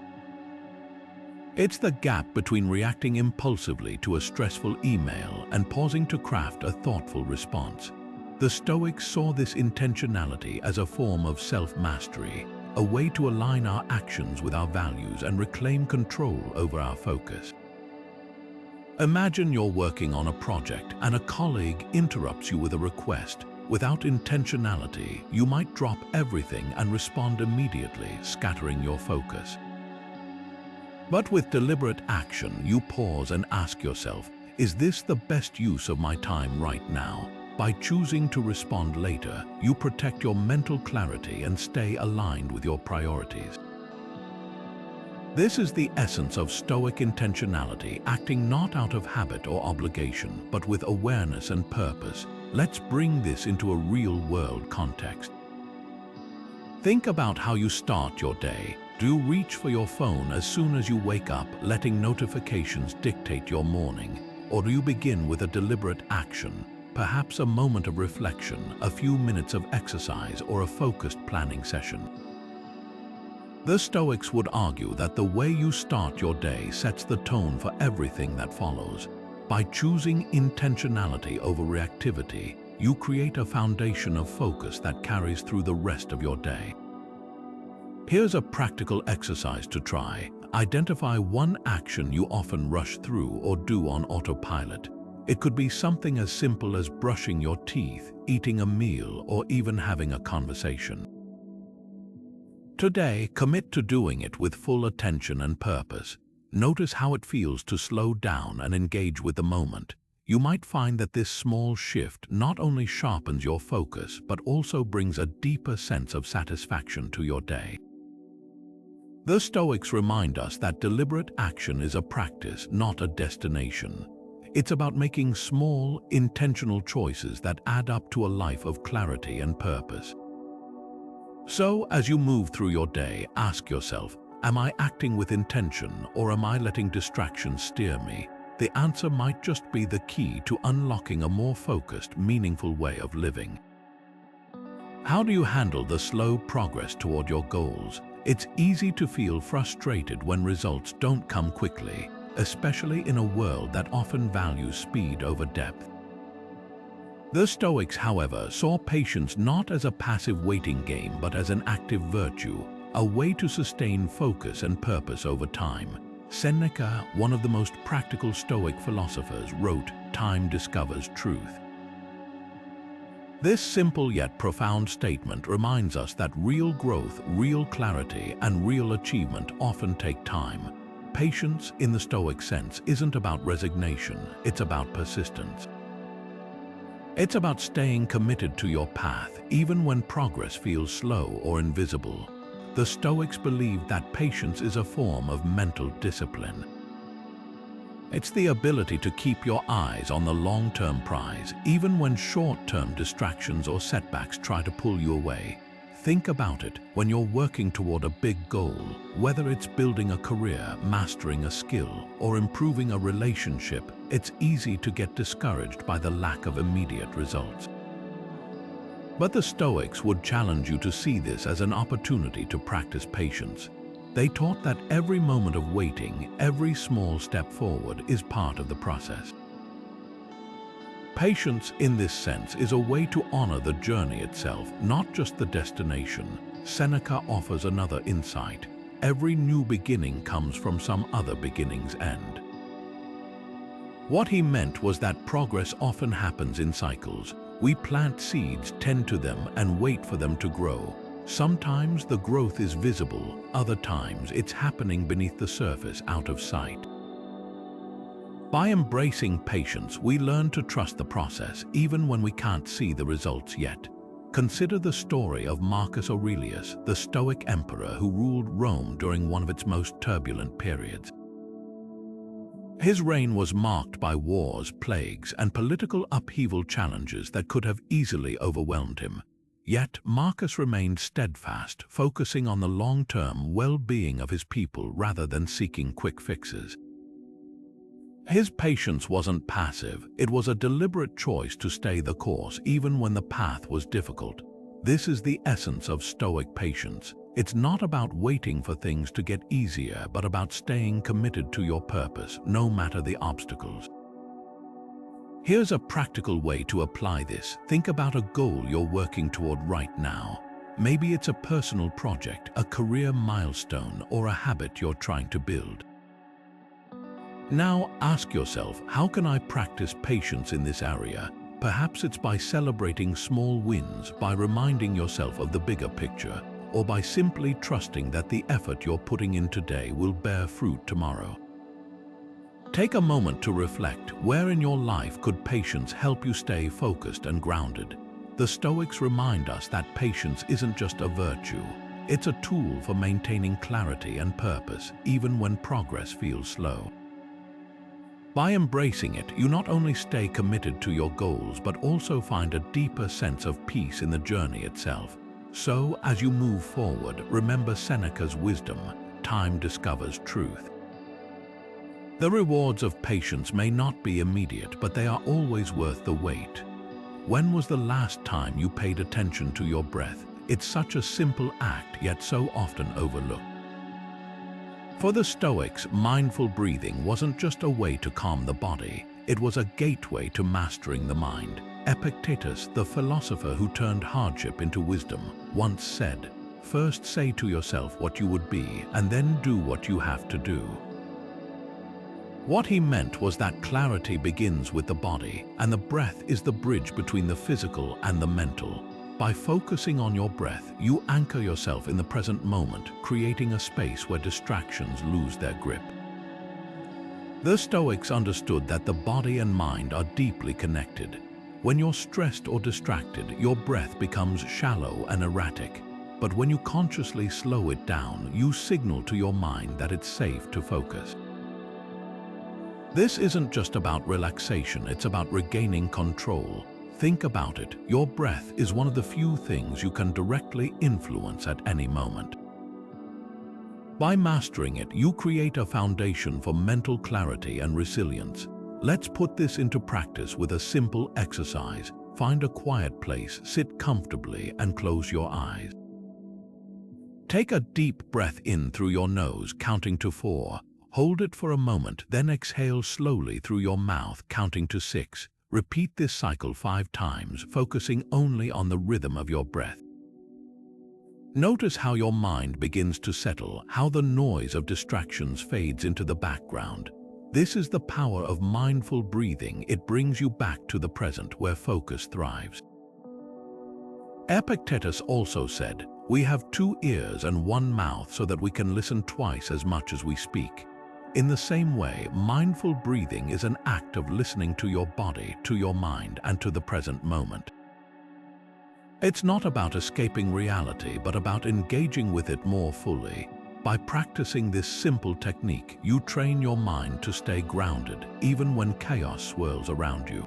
It's the gap between reacting impulsively to a stressful email and pausing to craft a thoughtful response. The Stoics saw this intentionality as a form of self-mastery, a way to align our actions with our values and reclaim control over our focus. Imagine you're working on a project and a colleague interrupts you with a request. Without intentionality, you might drop everything and respond immediately, scattering your focus. But with deliberate action, you pause and ask yourself, is this the best use of my time right now? By choosing to respond later, you protect your mental clarity and stay aligned with your priorities. This is the essence of Stoic intentionality, acting not out of habit or obligation, but with awareness and purpose. Let's bring this into a real-world context. Think about how you start your day. Do you reach for your phone as soon as you wake up, letting notifications dictate your morning? Or do you begin with a deliberate action, perhaps a moment of reflection, a few minutes of exercise, or a focused planning session? The Stoics would argue that the way you start your day sets the tone for everything that follows. By choosing intentionality over reactivity, you create a foundation of focus that carries through the rest of your day. Here's a practical exercise to try. Identify one action you often rush through or do on autopilot. It could be something as simple as brushing your teeth, eating a meal, or even having a conversation. Today, commit to doing it with full attention and purpose. Notice how it feels to slow down and engage with the moment. You might find that this small shift not only sharpens your focus, but also brings a deeper sense of satisfaction to your day. The Stoics remind us that deliberate action is a practice, not a destination. It's about making small, intentional choices that add up to a life of clarity and purpose. So, as you move through your day, ask yourself, am I acting with intention or am I letting distractions steer me? The answer might just be the key to unlocking a more focused, meaningful way of living. How do you handle the slow progress toward your goals? It's easy to feel frustrated when results don't come quickly, especially in a world that often values speed over depth. The Stoics, however, saw patience not as a passive waiting game but as an active virtue, a way to sustain focus and purpose over time. Seneca, one of the most practical Stoic philosophers, wrote, "Time discovers truth." This simple yet profound statement reminds us that real growth, real clarity, and real achievement often take time. Patience, in the Stoic sense, isn't about resignation, it's about persistence. It's about staying committed to your path, even when progress feels slow or invisible. The Stoics believed that patience is a form of mental discipline. It's the ability to keep your eyes on the long-term prize, even when short-term distractions or setbacks try to pull you away. Think about it when you're working toward a big goal, whether it's building a career, mastering a skill, or improving a relationship, it's easy to get discouraged by the lack of immediate results. But the Stoics would challenge you to see this as an opportunity to practice patience. They taught that every moment of waiting, every small step forward, is part of the process. Patience, in this sense, is a way to honor the journey itself, not just the destination. Seneca offers another insight. Every new beginning comes from some other beginning's end. What he meant was that progress often happens in cycles. We plant seeds, tend to them, and wait for them to grow. Sometimes the growth is visible, other times it's happening beneath the surface, out of sight. By embracing patience, we learn to trust the process, even when we can't see the results yet. Consider the story of Marcus Aurelius, the Stoic emperor who ruled Rome during one of its most turbulent periods. His reign was marked by wars, plagues, and political upheaval challenges that could have easily overwhelmed him. Yet Marcus remained steadfast, focusing on the long-term well-being of his people rather than seeking quick fixes. His patience wasn't passive, it was a deliberate choice to stay the course even when the path was difficult. This is the essence of Stoic patience. It's not about waiting for things to get easier, but about staying committed to your purpose, no matter the obstacles. Here's a practical way to apply this. Think about a goal you're working toward right now. Maybe it's a personal project, a career milestone, or a habit you're trying to build. Now ask yourself, how can I practice patience in this area? Perhaps it's by celebrating small wins, by reminding yourself of the bigger picture, or by simply trusting that the effort you're putting in today will bear fruit tomorrow. Take a moment to reflect, where in your life could patience help you stay focused and grounded? The Stoics remind us that patience isn't just a virtue, it's a tool for maintaining clarity and purpose, even when progress feels slow. By embracing it, you not only stay committed to your goals, but also find a deeper sense of peace in the journey itself. So, as you move forward, remember Seneca's wisdom, time discovers truth. The rewards of patience may not be immediate, but they are always worth the wait. When was the last time you paid attention to your breath? It's such a simple act, yet so often overlooked. For the Stoics, mindful breathing wasn't just a way to calm the body, it was a gateway to mastering the mind. Epictetus, the philosopher who turned hardship into wisdom, once said, "First say to yourself what you would be, and then do what you have to do." What he meant was that clarity begins with the body, and the breath is the bridge between the physical and the mental. By focusing on your breath, you anchor yourself in the present moment, creating a space where distractions lose their grip. The Stoics understood that the body and mind are deeply connected. When you're stressed or distracted, your breath becomes shallow and erratic. But when you consciously slow it down, you signal to your mind that it's safe to focus. This isn't just about relaxation, it's about regaining control. Think about it, your breath is one of the few things you can directly influence at any moment. By mastering it, you create a foundation for mental clarity and resilience. Let's put this into practice with a simple exercise. Find a quiet place, sit comfortably, and close your eyes. Take a deep breath in through your nose, counting to 4. Hold it for a moment, then exhale slowly through your mouth, counting to 6. Repeat this cycle 5 times, focusing only on the rhythm of your breath. Notice how your mind begins to settle, how the noise of distractions fades into the background. This is the power of mindful breathing. It brings you back to the present where focus thrives. Epictetus also said, "We have 2 ears and 1 mouth so that we can listen twice as much as we speak." In the same way, mindful breathing is an act of listening to your body, to your mind, and to the present moment. It's not about escaping reality, but about engaging with it more fully. By practicing this simple technique, you train your mind to stay grounded, even when chaos swirls around you.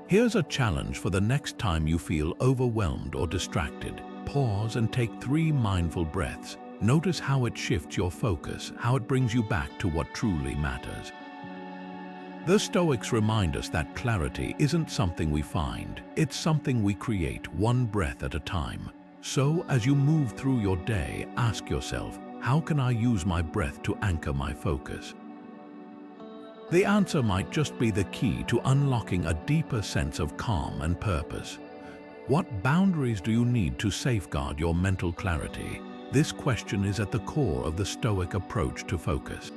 Here's a challenge for the next time you feel overwhelmed or distracted. Pause and take 3 mindful breaths. Notice how it shifts your focus, how it brings you back to what truly matters. The Stoics remind us that clarity isn't something we find, it's something we create, one breath at a time. So, as you move through your day, ask yourself, how can I use my breath to anchor my focus? The answer might just be the key to unlocking a deeper sense of calm and purpose. What boundaries do you need to safeguard your mental clarity? This question is at the core of the Stoic approach to focus.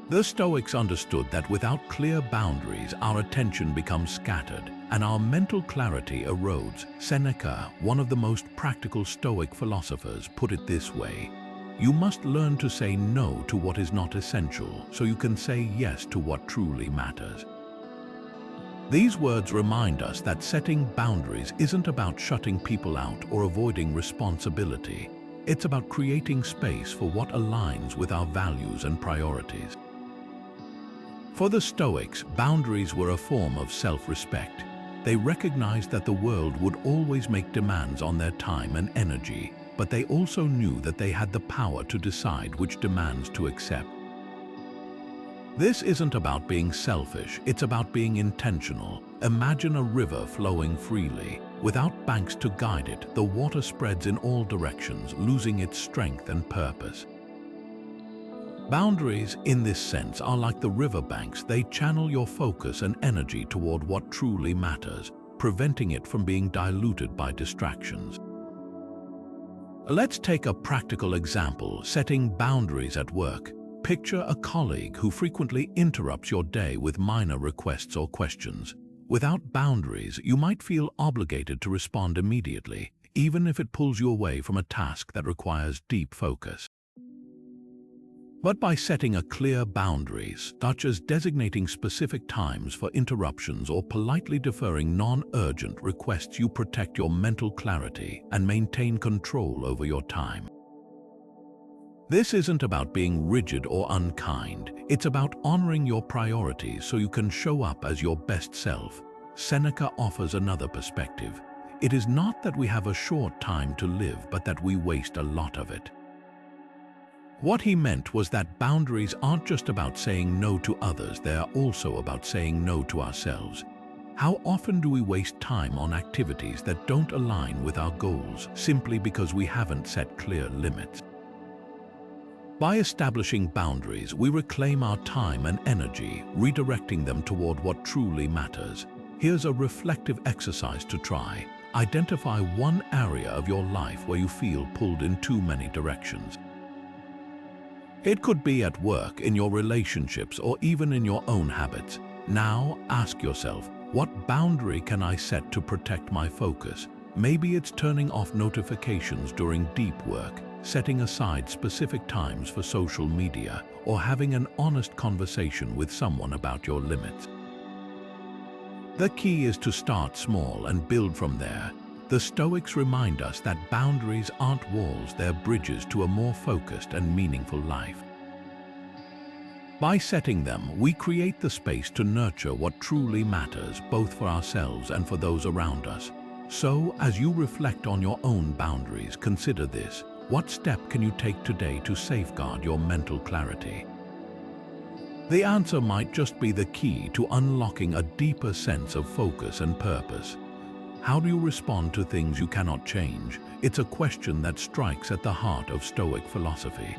The Stoics understood that without clear boundaries, our attention becomes scattered and our mental clarity erodes. Seneca, one of the most practical Stoic philosophers, put it this way: "You must learn to say no to what is not essential, so you can say yes to what truly matters." These words remind us that setting boundaries isn't about shutting people out or avoiding responsibility. It's about creating space for what aligns with our values and priorities. For the Stoics, boundaries were a form of self-respect. They recognized that the world would always make demands on their time and energy, but they also knew that they had the power to decide which demands to accept. This isn't about being selfish, it's about being intentional. Imagine a river flowing freely. Without banks to guide it, the water spreads in all directions, losing its strength and purpose. Boundaries, in this sense, are like the riverbanks. They channel your focus and energy toward what truly matters, preventing it from being diluted by distractions. Let's take a practical example, setting boundaries at work. Picture a colleague who frequently interrupts your day with minor requests or questions. Without boundaries, you might feel obligated to respond immediately, even if it pulls you away from a task that requires deep focus. But by setting a clear boundaries, such as designating specific times for interruptions or politely deferring non-urgent requests, you protect your mental clarity and maintain control over your time. This isn't about being rigid or unkind. It's about honoring your priorities so you can show up as your best self. Seneca offers another perspective. It is not that we have a short time to live, but that we waste a lot of it. What he meant was that boundaries aren't just about saying no to others, they are also about saying no to ourselves. How often do we waste time on activities that don't align with our goals simply because we haven't set clear limits? By establishing boundaries, we reclaim our time and energy, redirecting them toward what truly matters. Here's a reflective exercise to try. Identify one area of your life where you feel pulled in too many directions. It could be at work, in your relationships, or even in your own habits. Now ask yourself, what boundary can I set to protect my focus? Maybe it's turning off notifications during deep work, setting aside specific times for social media, or having an honest conversation with someone about your limits. The key is to start small and build from there. The Stoics remind us that boundaries aren't walls, they're bridges to a more focused and meaningful life. By setting them, we create the space to nurture what truly matters, both for ourselves and for those around us. So, as you reflect on your own boundaries, consider this. What step can you take today to safeguard your mental clarity? The answer might just be the key to unlocking a deeper sense of focus and purpose. How do you respond to things you cannot change? It's a question that strikes at the heart of Stoic philosophy.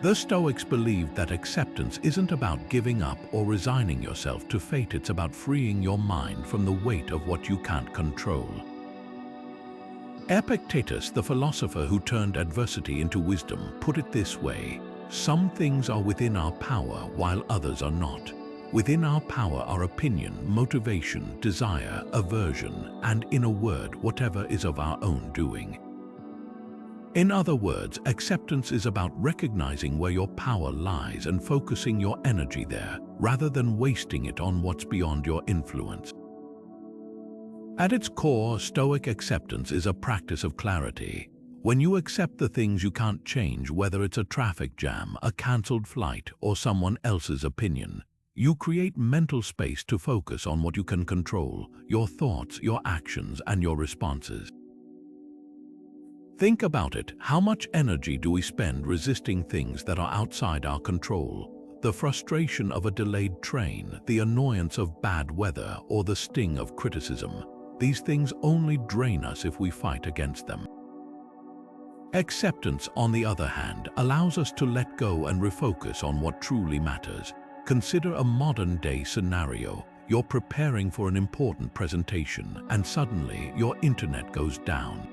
The Stoics believed that acceptance isn't about giving up or resigning yourself to fate, it's about freeing your mind from the weight of what you can't control. Epictetus, the philosopher who turned adversity into wisdom, put it this way: some things are within our power while others are not. Within our power are opinion, motivation, desire, aversion, and, in a word, whatever is of our own doing. In other words, acceptance is about recognizing where your power lies and focusing your energy there, rather than wasting it on what's beyond your influence. At its core, Stoic acceptance is a practice of clarity. When you accept the things you can't change, whether it's a traffic jam, a cancelled flight, or someone else's opinion, you create mental space to focus on what you can control: your thoughts, your actions, and your responses. Think about it. How much energy do we spend resisting things that are outside our control? The frustration of a delayed train, the annoyance of bad weather, or the sting of criticism. These things only drain us if we fight against them. Acceptance, on the other hand, allows us to let go and refocus on what truly matters. Consider a modern-day scenario. You're preparing for an important presentation, and suddenly your internet goes down.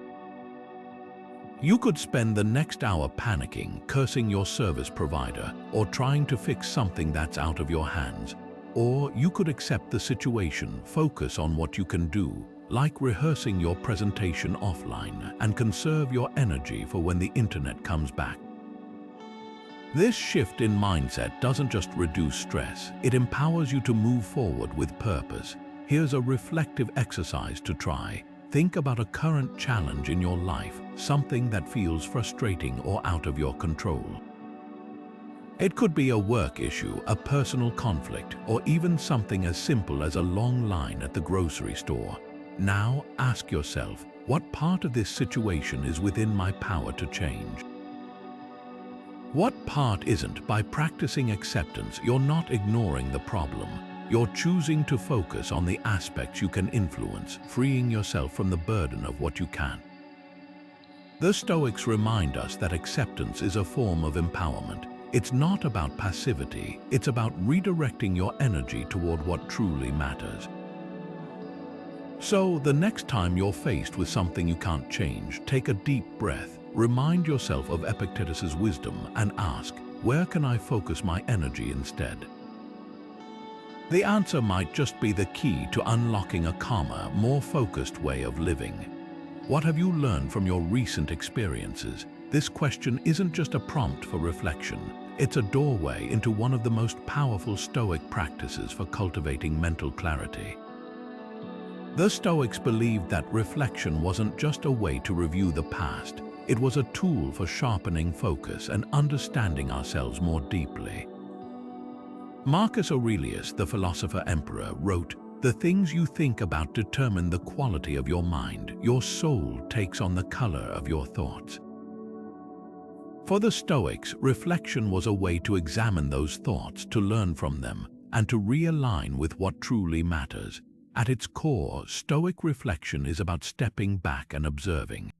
You could spend the next hour panicking, cursing your service provider, or trying to fix something that's out of your hands. Or you could accept the situation, focus on what you can do, like rehearsing your presentation offline, and conserve your energy for when the internet comes back. This shift in mindset doesn't just reduce stress, it empowers you to move forward with purpose. Here's a reflective exercise to try. Think about a current challenge in your life, something that feels frustrating or out of your control. It could be a work issue, a personal conflict, or even something as simple as a long line at the grocery store. Now ask yourself, what part of this situation is within my power to change? What part isn't? By practicing acceptance, you're not ignoring the problem. You're choosing to focus on the aspects you can influence, freeing yourself from the burden of what you can't. The Stoics remind us that acceptance is a form of empowerment. It's not about passivity, it's about redirecting your energy toward what truly matters. So, the next time you're faced with something you can't change, take a deep breath, remind yourself of Epictetus's wisdom, and ask, where can I focus my energy instead? The answer might just be the key to unlocking a calmer, more focused way of living. What have you learned from your recent experiences? This question isn't just a prompt for reflection. It's a doorway into one of the most powerful Stoic practices for cultivating mental clarity. The Stoics believed that reflection wasn't just a way to review the past, it was a tool for sharpening focus and understanding ourselves more deeply. Marcus Aurelius, the philosopher-emperor, wrote, "The things you think about determine the quality of your mind. Your soul takes on the color of your thoughts." For the Stoics, reflection was a way to examine those thoughts, to learn from them, and to realign with what truly matters. At its core, Stoic reflection is about stepping back and observing.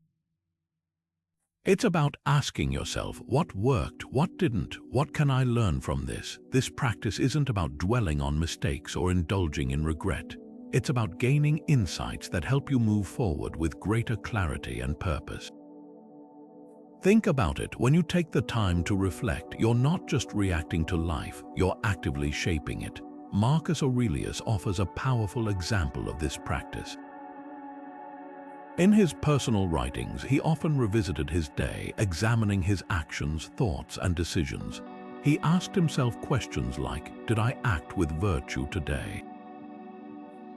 It's about asking yourself, what worked, what didn't, what can I learn from this? This practice isn't about dwelling on mistakes or indulging in regret. It's about gaining insights that help you move forward with greater clarity and purpose. Think about it. When you take the time to reflect, you're not just reacting to life, you're actively shaping it. Marcus Aurelius offers a powerful example of this practice. In his personal writings, he often revisited his day, examining his actions, thoughts, and decisions. He asked himself questions like, did I act with virtue today?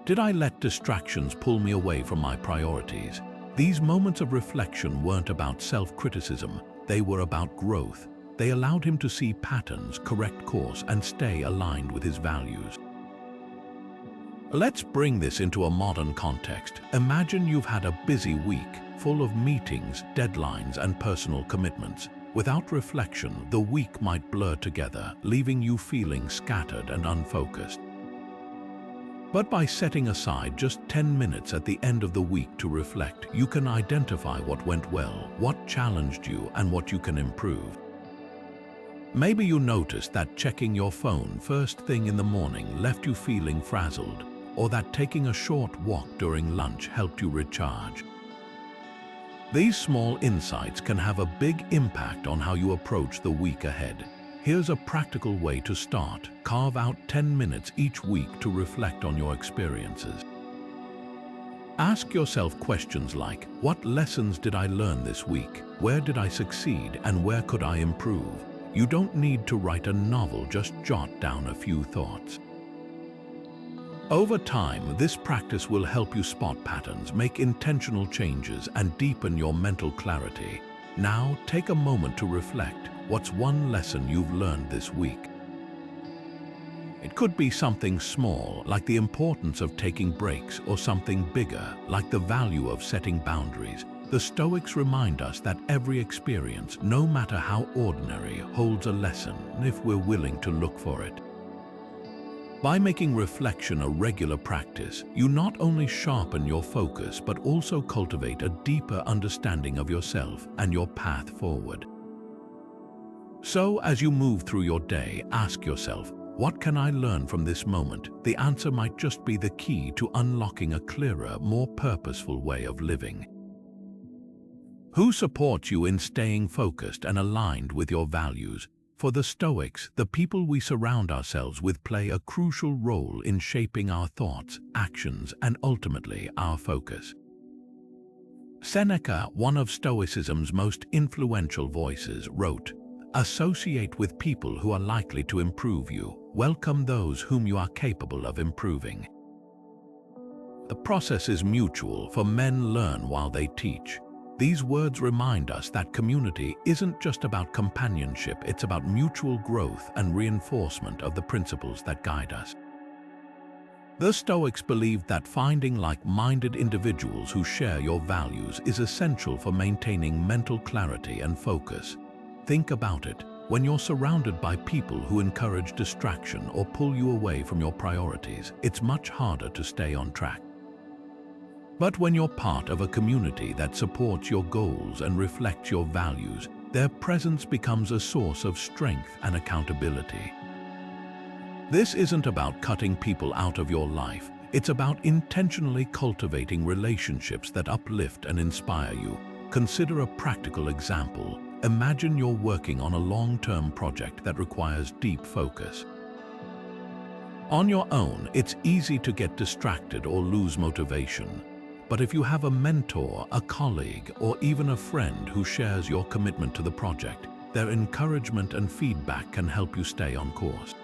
Did I let distractions pull me away from my priorities? These moments of reflection weren't about self-criticism, they were about growth. They allowed him to see patterns, correct course, and stay aligned with his values. Let's bring this into a modern context. Imagine you've had a busy week, full of meetings, deadlines, and personal commitments. Without reflection, the week might blur together, leaving you feeling scattered and unfocused. But by setting aside just 10 minutes at the end of the week to reflect, you can identify what went well, what challenged you, and what you can improve. Maybe you noticed that checking your phone first thing in the morning left you feeling frazzled, or that taking a short walk during lunch helped you recharge. These small insights can have a big impact on how you approach the week ahead. Here's a practical way to start. Carve out 10 minutes each week to reflect on your experiences. Ask yourself questions like, what lessons did I learn this week? Where did I succeed, and where could I improve? You don't need to write a novel, just jot down a few thoughts. Over time, this practice will help you spot patterns, make intentional changes, and deepen your mental clarity. Now, take a moment to reflect. What's one lesson you've learned this week? It could be something small, like the importance of taking breaks, or something bigger, like the value of setting boundaries. The Stoics remind us that every experience, no matter how ordinary, holds a lesson if we're willing to look for it. By making reflection a regular practice, you not only sharpen your focus but also cultivate a deeper understanding of yourself and your path forward. So, as you move through your day, ask yourself, what can I learn from this moment? The answer might just be the key to unlocking a clearer, more purposeful way of living. Who supports you in staying focused and aligned with your values? For the Stoics, the people we surround ourselves with play a crucial role in shaping our thoughts, actions, and ultimately our focus. Seneca, one of Stoicism's most influential voices, wrote, "Associate with people who are likely to improve you. Welcome those whom you are capable of improving." The process is mutual, for men learn while they teach. These words remind us that community isn't just about companionship, it's about mutual growth and reinforcement of the principles that guide us. The Stoics believed that finding like-minded individuals who share your values is essential for maintaining mental clarity and focus. Think about it. When you're surrounded by people who encourage distraction or pull you away from your priorities, it's much harder to stay on track. But when you're part of a community that supports your goals and reflects your values, their presence becomes a source of strength and accountability. This isn't about cutting people out of your life. It's about intentionally cultivating relationships that uplift and inspire you. Consider a practical example. Imagine you're working on a long-term project that requires deep focus. On your own, it's easy to get distracted or lose motivation. But if you have a mentor, a colleague, or even a friend who shares your commitment to the project, their encouragement and feedback can help you stay on course.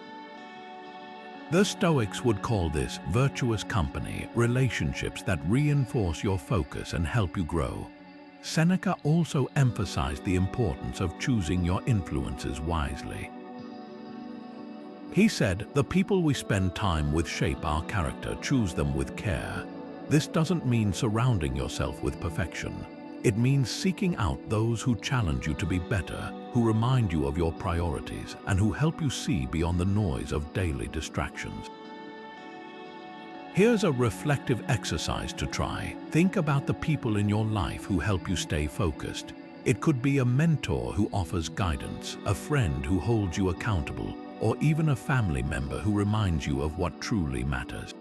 The Stoics would call this virtuous company, relationships that reinforce your focus and help you grow. Seneca also emphasized the importance of choosing your influences wisely. He said, "The people we spend time with shape our character, choose them with care." This doesn't mean surrounding yourself with perfection. It means seeking out those who challenge you to be better, who remind you of your priorities, and who help you see beyond the noise of daily distractions. Here's a reflective exercise to try. Think about the people in your life who help you stay focused. It could be a mentor who offers guidance, a friend who holds you accountable, or even a family member who reminds you of what truly matters.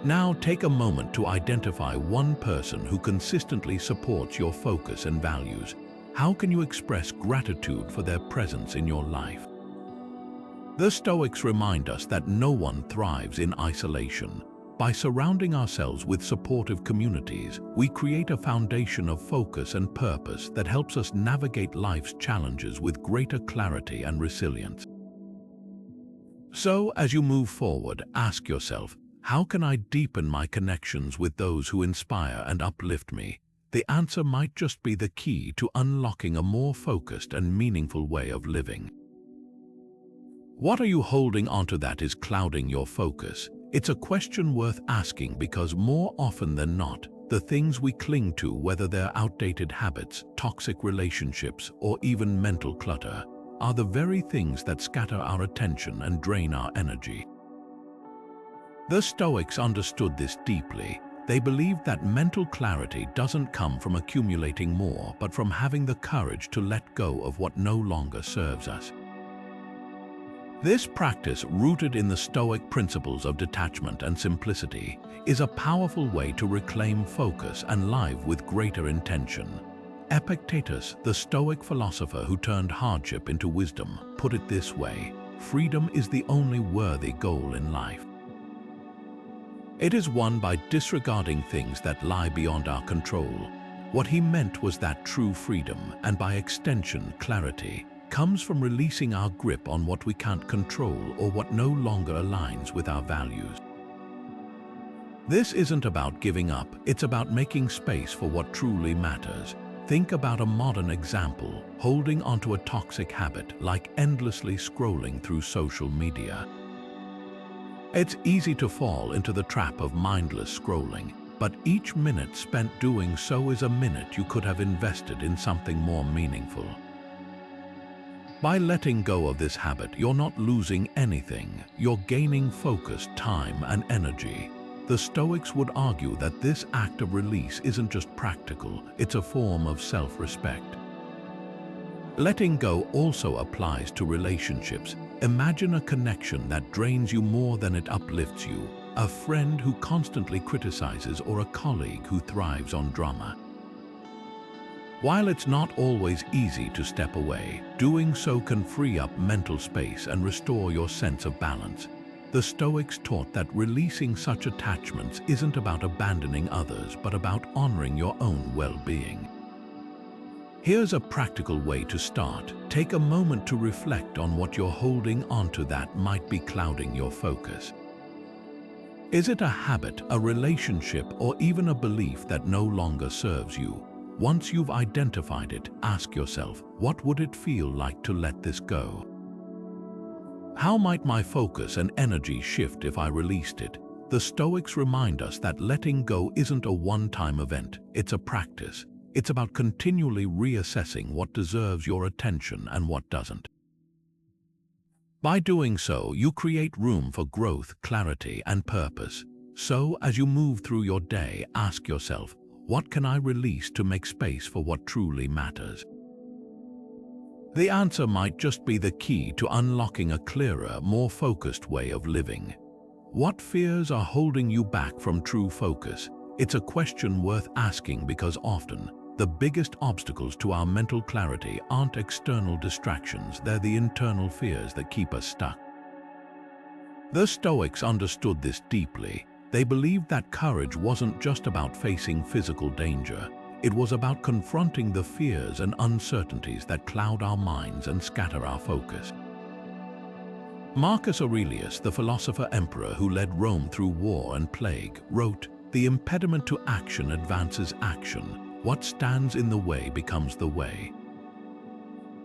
Now take a moment to identify one person who consistently supports your focus and values. How can you express gratitude for their presence in your life? The Stoics remind us that no one thrives in isolation. By surrounding ourselves with supportive communities, we create a foundation of focus and purpose that helps us navigate life's challenges with greater clarity and resilience. So, as you move forward, ask yourself, how can I deepen my connections with those who inspire and uplift me? The answer might just be the key to unlocking a more focused and meaningful way of living. What are you holding onto that is clouding your focus? It's a question worth asking because more often than not, the things we cling to, whether they're outdated habits, toxic relationships, or even mental clutter, are the very things that scatter our attention and drain our energy. The Stoics understood this deeply. They believed that mental clarity doesn't come from accumulating more, but from having the courage to let go of what no longer serves us. This practice, rooted in the Stoic principles of detachment and simplicity, is a powerful way to reclaim focus and live with greater intention. Epictetus, the Stoic philosopher who turned hardship into wisdom, put it this way: freedom is the only worthy goal in life. It is won by disregarding things that lie beyond our control. What he meant was that true freedom, and by extension clarity, comes from releasing our grip on what we can't control or what no longer aligns with our values. This isn't about giving up, it's about making space for what truly matters. Think about a modern example, holding onto a toxic habit like endlessly scrolling through social media. It's easy to fall into the trap of mindless scrolling, but each minute spent doing so is a minute you could have invested in something more meaningful. By letting go of this habit, you're not losing anything, you're gaining focus, time, and energy. The Stoics would argue that this act of release isn't just practical, it's a form of self-respect. Letting go also applies to relationships. Imagine a connection that drains you more than it uplifts you, a friend who constantly criticizes or a colleague who thrives on drama. While it's not always easy to step away, doing so can free up mental space and restore your sense of balance. The Stoics taught that releasing such attachments isn't about abandoning others, but about honoring your own well-being. Here's a practical way to start. Take a moment to reflect on what you're holding onto that might be clouding your focus. Is it a habit, a relationship, or even a belief that no longer serves you? Once you've identified it, ask yourself, what would it feel like to let this go? How might my focus and energy shift if I released it? The Stoics remind us that letting go isn't a one-time event, it's a practice. It's about continually reassessing what deserves your attention and what doesn't. By doing so, you create room for growth, clarity, and purpose. So, as you move through your day, ask yourself, what can I release to make space for what truly matters? The answer might just be the key to unlocking a clearer, more focused way of living. What fears are holding you back from true focus? It's a question worth asking because often, the biggest obstacles to our mental clarity aren't external distractions, they're the internal fears that keep us stuck. The Stoics understood this deeply. They believed that courage wasn't just about facing physical danger. It was about confronting the fears and uncertainties that cloud our minds and scatter our focus. Marcus Aurelius, the philosopher-emperor who led Rome through war and plague, wrote, "The impediment to action advances action. What stands in the way becomes the way."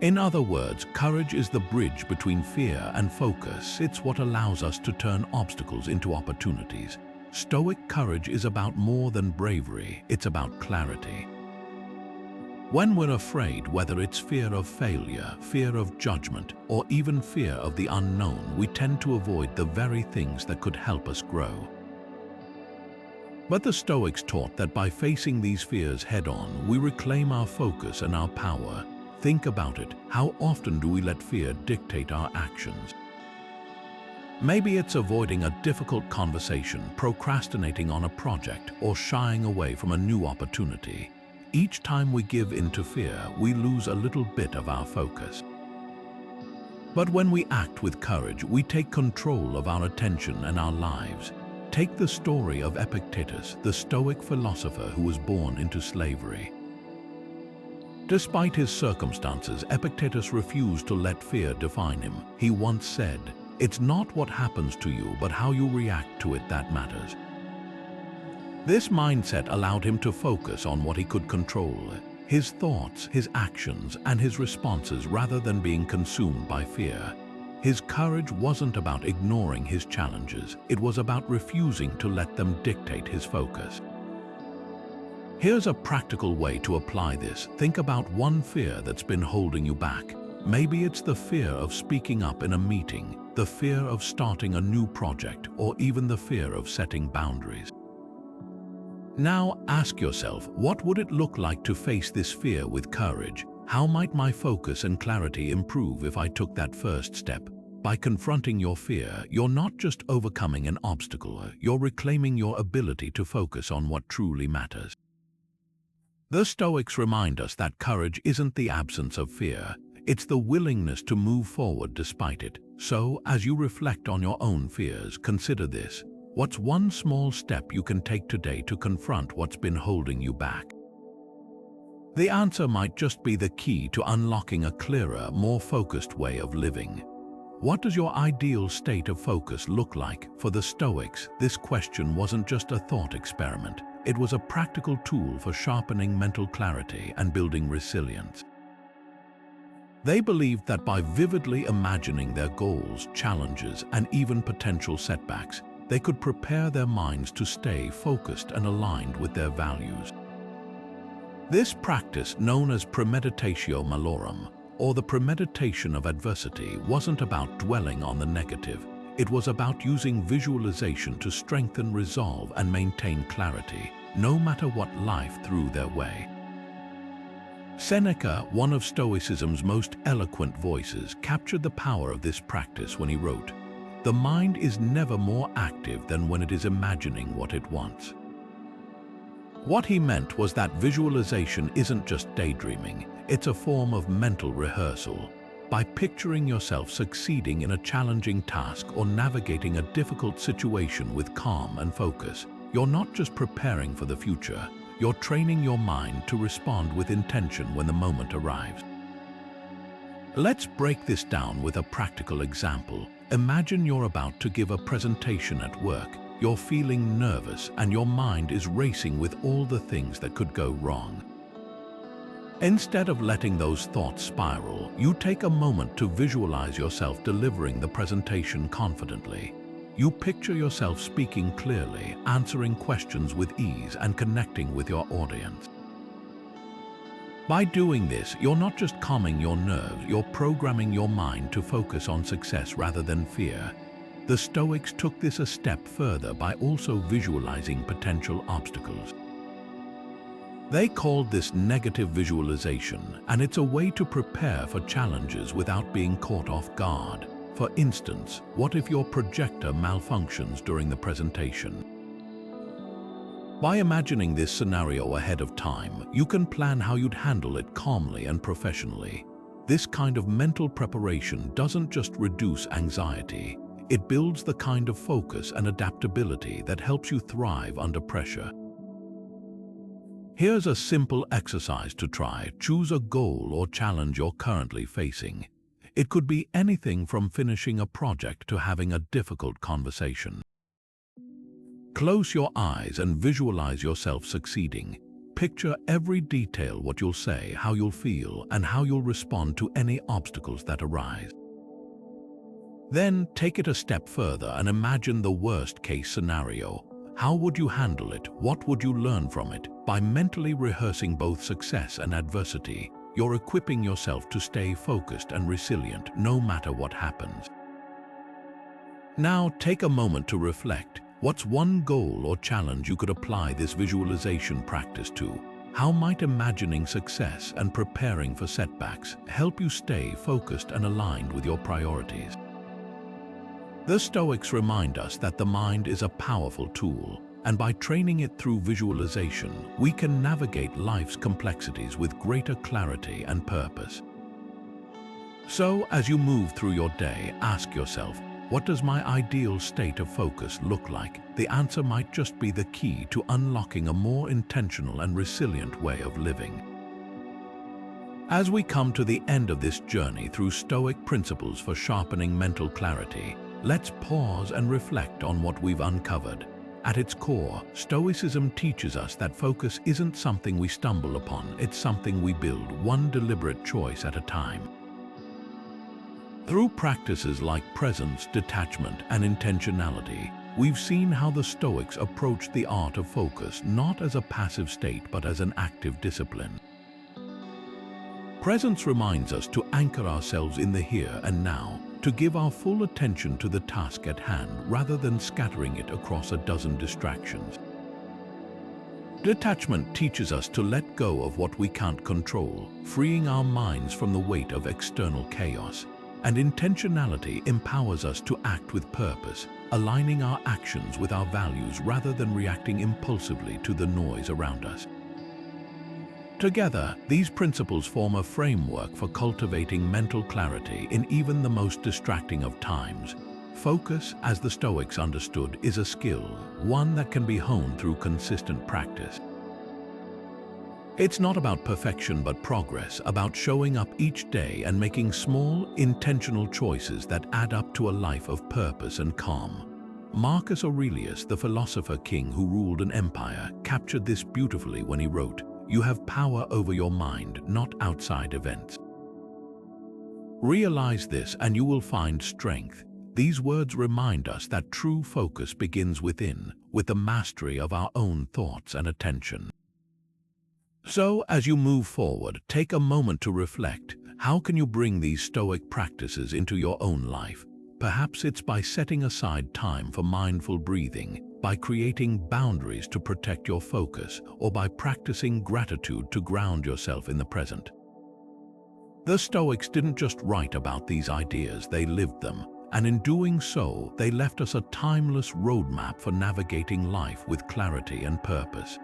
In other words, courage is the bridge between fear and focus. It's what allows us to turn obstacles into opportunities. Stoic courage is about more than bravery, it's about clarity. When we're afraid, whether it's fear of failure, fear of judgment, or even fear of the unknown, we tend to avoid the very things that could help us grow. But the Stoics taught that by facing these fears head-on, we reclaim our focus and our power. Think about it. How often do we let fear dictate our actions? Maybe it's avoiding a difficult conversation, procrastinating on a project, or shying away from a new opportunity. Each time we give in to fear, we lose a little bit of our focus. But when we act with courage, we take control of our attention and our lives. Take the story of Epictetus, the Stoic philosopher who was born into slavery. Despite his circumstances, Epictetus refused to let fear define him. He once said, "It's not what happens to you, but how you react to it that matters." This mindset allowed him to focus on what he could control, his thoughts, his actions, and his responses rather than being consumed by fear. His courage wasn't about ignoring his challenges, it was about refusing to let them dictate his focus. Here's a practical way to apply this. Think about one fear that's been holding you back. Maybe it's the fear of speaking up in a meeting, the fear of starting a new project, or even the fear of setting boundaries. Now ask yourself, what would it look like to face this fear with courage? How might my focus and clarity improve if I took that first step? By confronting your fear, you're not just overcoming an obstacle, you're reclaiming your ability to focus on what truly matters. The Stoics remind us that courage isn't the absence of fear, it's the willingness to move forward despite it. So, as you reflect on your own fears, consider this. What's one small step you can take today to confront what's been holding you back? The answer might just be the key to unlocking a clearer, more focused way of living. What does your ideal state of focus look like? For the Stoics, this question wasn't just a thought experiment. It was a practical tool for sharpening mental clarity and building resilience. They believed that by vividly imagining their goals, challenges, and even potential setbacks, they could prepare their minds to stay focused and aligned with their values. This practice, known as premeditatio malorum, or the premeditation of adversity, wasn't about dwelling on the negative. It was about using visualization to strengthen resolve and maintain clarity, no matter what life threw their way. Seneca, one of Stoicism's most eloquent voices, captured the power of this practice when he wrote, "The mind is never more active than when it is imagining what it wants." What he meant was that visualization isn't just daydreaming, it's a form of mental rehearsal. By picturing yourself succeeding in a challenging task or navigating a difficult situation with calm and focus, you're not just preparing for the future, you're training your mind to respond with intention when the moment arrives. Let's break this down with a practical example. Imagine you're about to give a presentation at work. You're feeling nervous and your mind is racing with all the things that could go wrong. Instead of letting those thoughts spiral, you take a moment to visualize yourself delivering the presentation confidently. You picture yourself speaking clearly, answering questions with ease, and connecting with your audience. By doing this, you're not just calming your nerves, you're programming your mind to focus on success rather than fear. The Stoics took this a step further by also visualizing potential obstacles. They called this negative visualization, and it's a way to prepare for challenges without being caught off guard. For instance, what if your projector malfunctions during the presentation? By imagining this scenario ahead of time, you can plan how you'd handle it calmly and professionally. This kind of mental preparation doesn't just reduce anxiety, it builds the kind of focus and adaptability that helps you thrive under pressure. Here's a simple exercise to try. Choose a goal or challenge you're currently facing. It could be anything from finishing a project to having a difficult conversation. Close your eyes and visualize yourself succeeding. Picture every detail, what you'll say, how you'll feel, and how you'll respond to any obstacles that arise. Then take it a step further and imagine the worst-case scenario. How would you handle it? What would you learn from it? By mentally rehearsing both success and adversity, you're equipping yourself to stay focused and resilient no matter what happens. Now take a moment to reflect. What's one goal or challenge you could apply this visualization practice to? How might imagining success and preparing for setbacks help you stay focused and aligned with your priorities? The Stoics remind us that the mind is a powerful tool, and by training it through visualization, we can navigate life's complexities with greater clarity and purpose. So, as you move through your day, ask yourself, what does my ideal state of focus look like? The answer might just be the key to unlocking a more intentional and resilient way of living. As we come to the end of this journey through Stoic principles for sharpening mental clarity, let's pause and reflect on what we've uncovered. At its core, Stoicism teaches us that focus isn't something we stumble upon, it's something we build one deliberate choice at a time. Through practices like presence, detachment, and intentionality, we've seen how the Stoics approached the art of focus not as a passive state but as an active discipline. Presence reminds us to anchor ourselves in the here and now, to give our full attention to the task at hand rather than scattering it across a dozen distractions. Detachment teaches us to let go of what we can't control, freeing our minds from the weight of external chaos. And intentionality empowers us to act with purpose, aligning our actions with our values rather than reacting impulsively to the noise around us. Together, these principles form a framework for cultivating mental clarity in even the most distracting of times. Focus, as the Stoics understood, is a skill, one that can be honed through consistent practice. It's not about perfection but progress, about showing up each day and making small, intentional choices that add up to a life of purpose and calm. Marcus Aurelius, the philosopher king who ruled an empire, captured this beautifully when he wrote, "You have power over your mind, not outside events." Realize this and you will find strength. These words remind us that true focus begins within, with the mastery of our own thoughts and attention. So, as you move forward, take a moment to reflect. How can you bring these Stoic practices into your own life? Perhaps it's by setting aside time for mindful breathing, by creating boundaries to protect your focus, or by practicing gratitude to ground yourself in the present. The Stoics didn't just write about these ideas, they lived them, and in doing so, they left us a timeless roadmap for navigating life with clarity and purpose.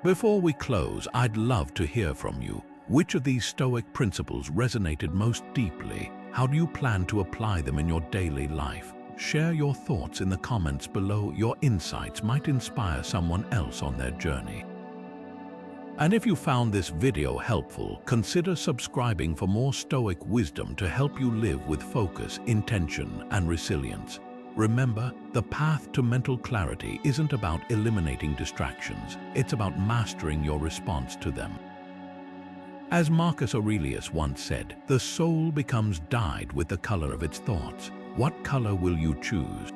Before we close, I'd love to hear from you. Which of these Stoic principles resonated most deeply? How do you plan to apply them in your daily life? Share your thoughts in the comments below. Your insights might inspire someone else on their journey. And if you found this video helpful, consider subscribing for more Stoic wisdom to help you live with focus, intention, and resilience. Remember, the path to mental clarity isn't about eliminating distractions, it's about mastering your response to them. As Marcus Aurelius once said, the soul becomes dyed with the color of its thoughts. What color will you choose?